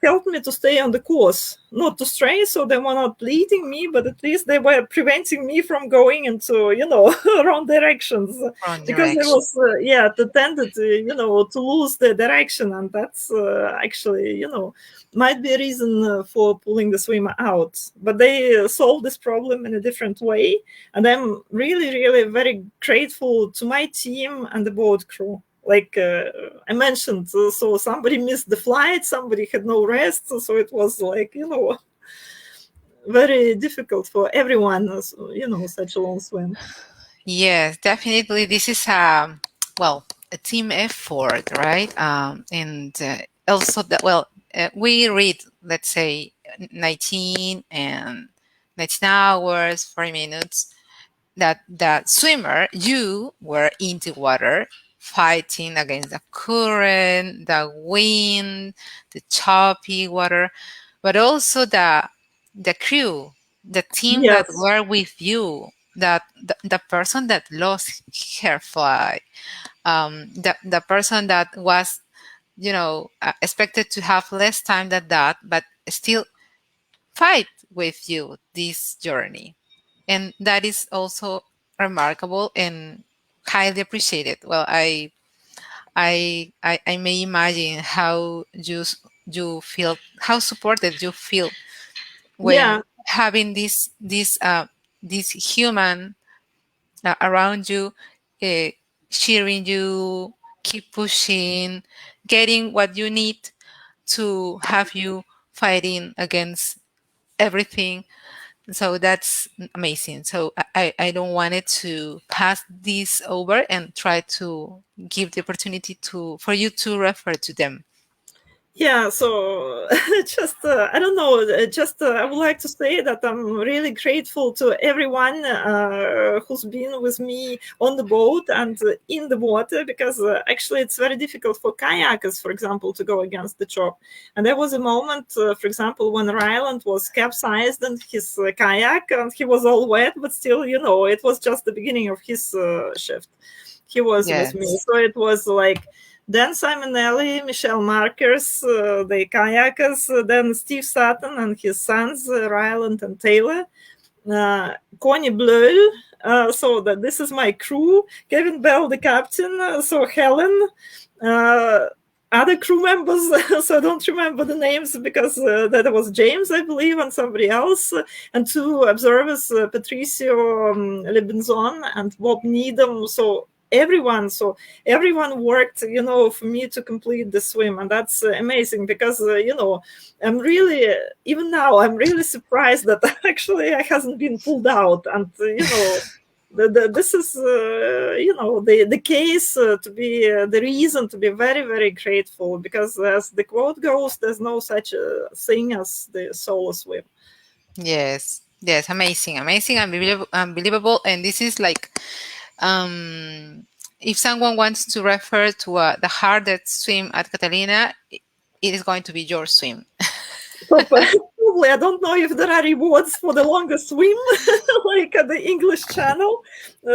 helped me to stay on the course, not to stray. So they were not leading me, but at least they were preventing me from going into, wrong directions, Wrong because there direction. was, the tendency, to lose the direction. And that's actually, might be a reason for pulling the swimmer out. But they solved this problem in a different way. And I'm really, really very grateful to my team and the boat crew. Like I mentioned, so somebody missed the flight, somebody had no rest, so it was like, very difficult for everyone, such a long swim. Yes, definitely. This is a team effort, right? And also that we read, let's say, 19 hours, 40 minutes. That swimmer, you were in the water, fighting against the current, the wind, the choppy water, but also the crew, the team that Yes. were with you, that the person that lost her fly, the person that was, expected to have less time than that, but still fight with you this journey. And that is also remarkable and highly appreciated. Well, I may imagine how you feel, how supported you feel when Yeah. having this human around you, uh, cheering you, keep pushing, getting what you need to have you fighting against everything. So that's amazing. So I don't want it to pass this over and try to give the opportunity for you to refer to them. Yeah, so just I don't know, just I would like to say that I'm really grateful to everyone who's been with me on the boat and in the water, because actually it's very difficult for kayakers, for example, to go against the chop. And there was a moment, for example, when Ryland was capsized in his kayak and he was all wet, but still, it was just the beginning of his shift. He was with me, Yes. so it was like Dan Simonelli, Michelle Markers, the kayakers, then Steve Sutton and his sons, Ryland and Taylor, Connie Bleu. So that this is my crew. Kevin Bell, the captain. So Helen. Uh, Other crew members, so I don't remember the names because that was James, I believe, and somebody else, and two observers, Patricio Lebenzon and Bob Needham. So everyone worked, for me to complete the swim, and that's amazing because I'm really, even now I'm really surprised that actually I hasn't been pulled out, and this is the case to be the reason to be very, very grateful, because as the quote goes, there's no such a thing as the solo swim. Yes. Yes. Amazing. Amazing. Unbelievable. Unbelievable. And this is like, if someone wants to refer to the hardest swim at Catalina, it is going to be your swim. So probably I don't know if there are rewards for the longest swim like at the English Channel.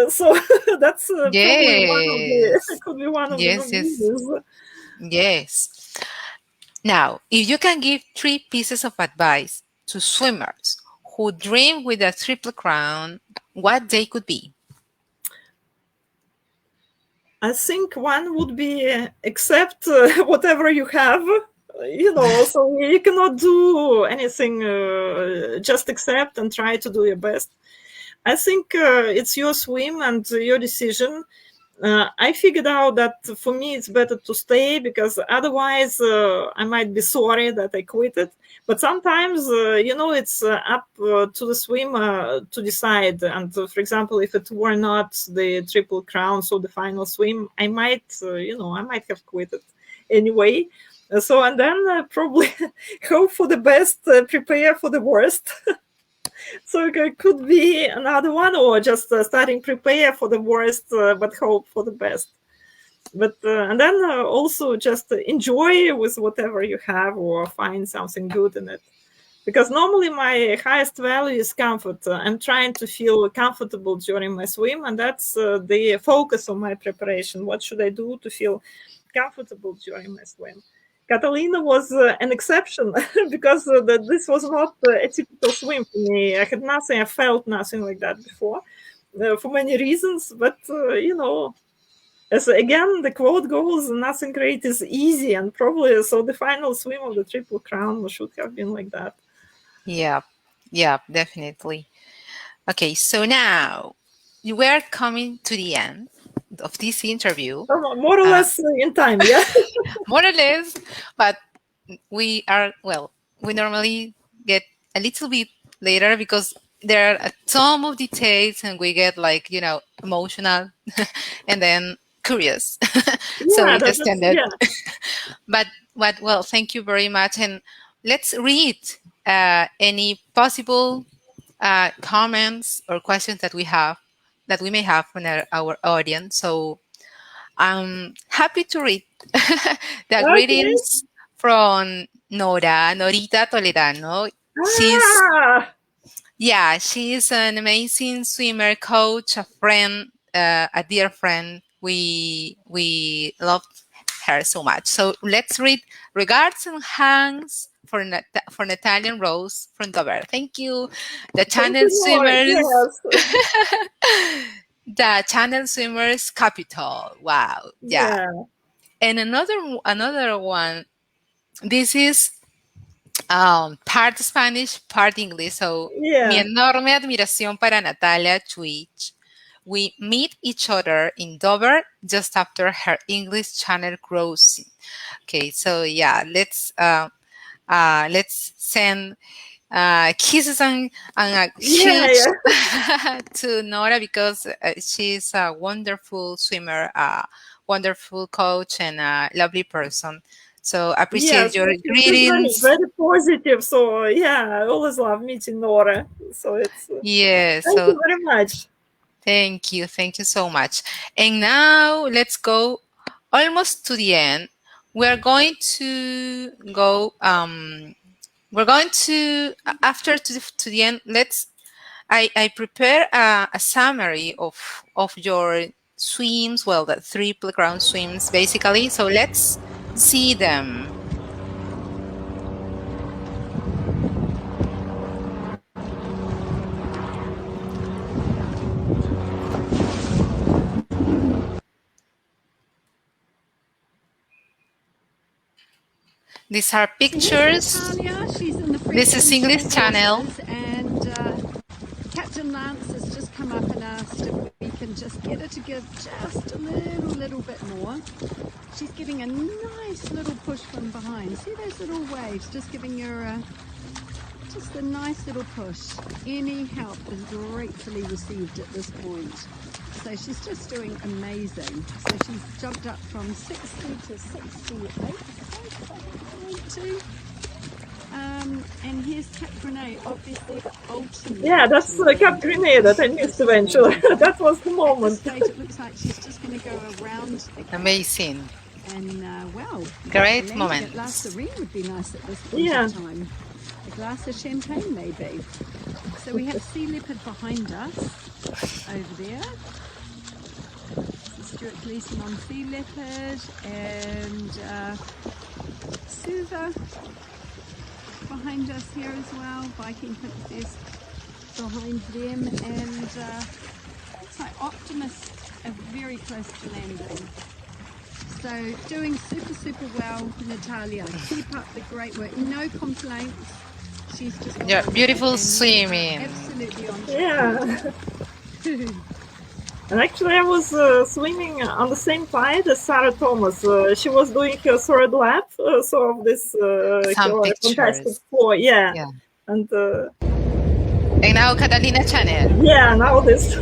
So that's probably one of the Yes. could be one of the Yes. Yes. reasons. Yes. Now, if you can give three pieces of advice to swimmers who dream with a triple crown, what they could be? I think one would be accept whatever you have. So you cannot do anything. Just accept and try to do your best. I think it's your swim and your decision. I figured out that for me it's better to stay, because otherwise I might be sorry that I quit it. But sometimes, it's up to the swimmer to decide. And for example, if it were not the triple crown, so the final swim, I might have quit it anyway. So, and then probably hope for the best, prepare for the worst. So it could be another one, or just starting prepare for the worst, but hope for the best. But and then also just enjoy with whatever you have, or find something good in it. Because normally my highest value is comfort. I'm trying to feel comfortable during my swim, and that's the focus of my preparation. What should I do to feel comfortable during my swim? Catalina was an exception because this was not a typical swim for me. I had nothing, I felt nothing like that before for many reasons. But, as again, the quote goes, nothing great is easy. And probably so the final swim of the Triple Crown should have been like that. Yeah, yeah, definitely. Okay, so now we are coming to the end of this interview, More or uh, less in time, yeah. more or less, but we normally get a little bit later because there are a ton of details and we get like, emotional and then curious. So Yeah, we just ended. yeah. But well, thank you very much. And let's read any possible comments or questions that we may have from our audience. So I'm happy to read the Okay. greetings from Norita Toledano. She's Ah, she's an amazing swimmer, coach, a friend, a dear friend. We love her so much. So let's read regards and hands for for Natalia and Rose from Dover. Thank you, the thank channel you more. swimmers. Yes. The channel swimmers capital. Wow, yeah. Yeah. And another one. This is part Spanish, part English. So, mi Yeah. enorme admiración para Natalia Chuich. We meet each other in Dover just after her English channel crossing. Okay, so yeah, let's send kisses and a Yeah. huge Yeah. to Nora because she's a wonderful swimmer, wonderful coach, and a lovely person. So appreciate Yes, your she's very, greetings. very positive. So yeah, I always love meeting Nora. So it's Yeah, thank so you very much. thank you so much. And now let's go almost to the end. We're going to go. We're going to after to the end. I prepare a summary of your swims. Well, the three playground swims basically. So let's see them. These are So here's pictures. Natalia. She's in the This is frequent English short channel. courses, and Captain Lance has just come up and asked if we can just get her to give just a little bit more. She's giving a nice little push from behind. See those little waves? Just giving her just a nice little push. Any help is gratefully received at this point. So she's just doing amazing. So she's jumped up from 60 to 68. And here's Cap Grenade, obviously ultimate. Yeah, that's Cap Grenade that I missed eventually. That was the At this moment. stage, it looks like she's just going to go around the cap. Amazing. And well, Great a moments. glass of ring would be nice at this point Yeah. of time. A glass of champagne, maybe. So we have sea leopard behind us over there. Stuart Gleason on sea leopard, and Suva behind us here as well. Viking Princess behind them, and looks like Optimus are very close to landing. So doing super well, Natalia. Keep up the great work. No complaints. She's just Yeah, beautiful swimming. absolutely on track. Yeah. And actually, I was swimming on the same tide as Sarah Thomas. She was doing her third lap, so of this Some her fantastic pictures. floor. Yeah. Yeah. And And now Catalina channel. yeah, now this. So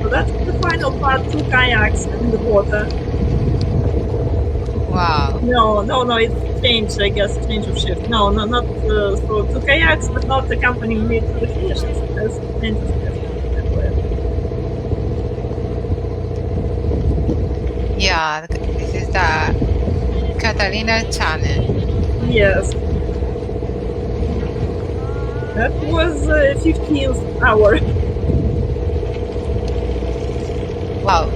that's the final part, 2 kayaks in the water. Wow. No, it's change, I guess, change of shift. No, not so 2 kayaks, but not accompanying me to the finish. It's change of shift. Yeah, this is the Catalina channel. Yes. That was 15th hour. Wow.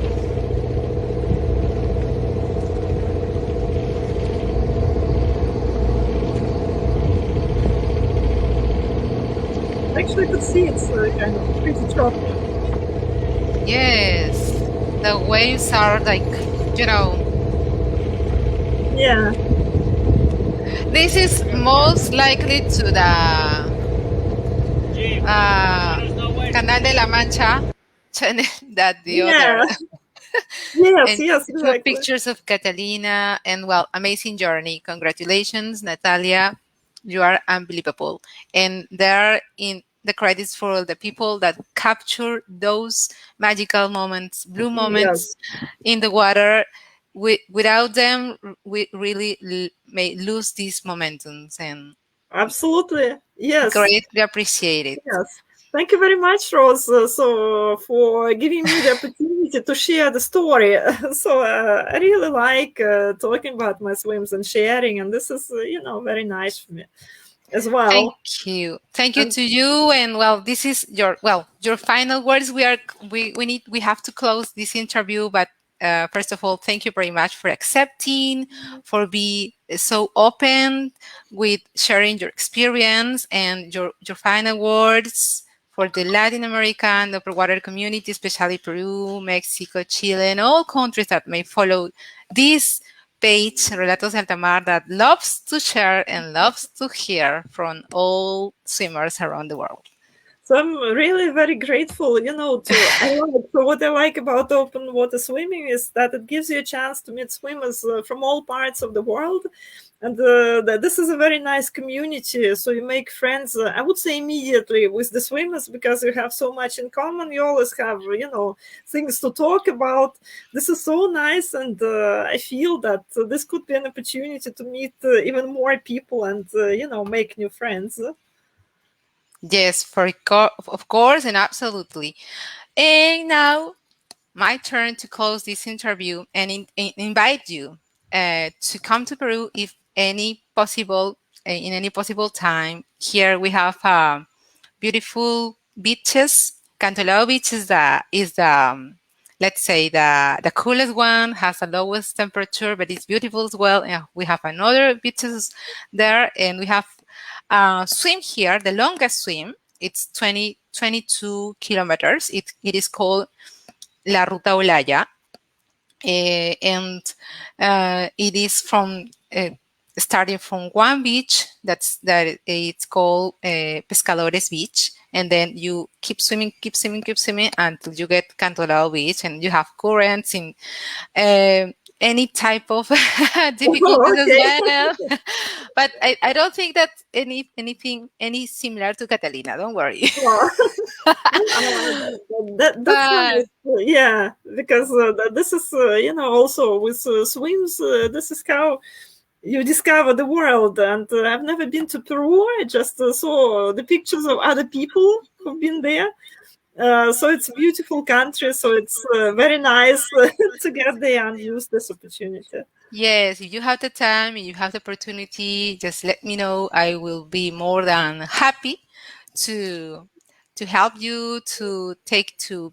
Actually, I could see it's kind of pretty choppy. Yes. The waves are like, you know. Yeah. This is most likely to the Canal de la Mancha channel that the Yeah. other. Yes, And yes, two exactly. pictures of Catalina, and well, amazing journey. Congratulations, Natalia. You are unbelievable. And there in the credits for all the people that capture those magical moments, blue moments in the water. Without them, we really may lose these momentums, and Absolutely. Yes. greatly appreciate it. Yes. Thank you very much, Rose, so for giving me the opportunity to share the story. So I really like talking about my swims and sharing, and this is, very nice for me as well. Thank you to you. And well, this is your final words. We have to close this interview, but first of all, thank you very much for accepting, for being so open with sharing your experience and your final words for the Latin American upper water community, especially Peru, Mexico, Chile, and all countries that may follow this page, Relatos de Alta Mar, that loves to share and loves to hear from all swimmers around the world. So I'm really very grateful, so what I like about open water swimming is that it gives you a chance to meet swimmers from all parts of the world. And this is a very nice community. So you make friends, I would say, immediately with the swimmers, because you have so much in common. You always have, things to talk about. This is so nice. And I feel that this could be an opportunity to meet even more people and, make new friends. Yes, of course, and absolutely. And now, my turn to close this interview and invite you to come to Peru if any possible in any possible time. Here we have beautiful beaches. Cantolao Beach is the let's say the coolest one, has the lowest temperature, but it's beautiful as well. And we have another beaches there, and we have swim here, the longest swim. It's 22 kilometers. It is called La Ruta Olaya, and it is from starting from one beach that it's called Pescadores Beach, and then you keep swimming until you get Cantolao Beach, and you have currents in any type of difficulties as well. But I don't think that any similar to Catalina. Don't worry. That's nice. Yeah, because this is, also with swims, this is how you discover the world. And I've never been to Peru. I just saw the pictures of other people who've been there. So it's a beautiful country. So it's very nice to get there and use this opportunity. Yes, if you have the time, if you have the opportunity, just let me know. I will be more than happy to help you to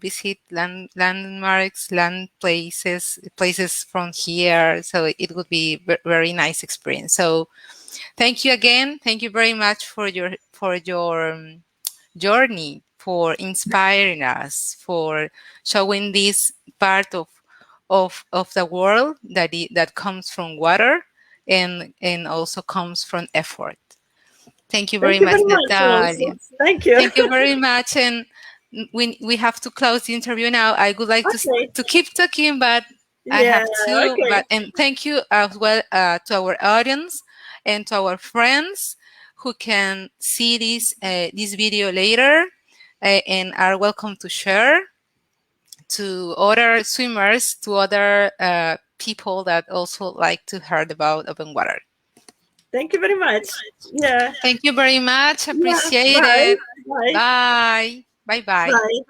visit landmarks, land places from here. So it would be very nice experience. So thank you again. Thank you very much for your journey, for inspiring us, for showing this part of the world that comes from water and also comes from effort. Thank you very Thank you much, very much, Natalia. Rose. Thank you. Thank you very much. And we have to close the interview now. I would like Okay. to keep talking, but I Yeah, have to. okay. And thank you as well to our audience and to our friends who can see this video later and are welcome to share to other swimmers, to other people that also like to hear about open water. Thank you very much. Yeah. Thank you very much. Yeah. Appreciate Bye. it. Bye. Bye. Bye bye. Bye.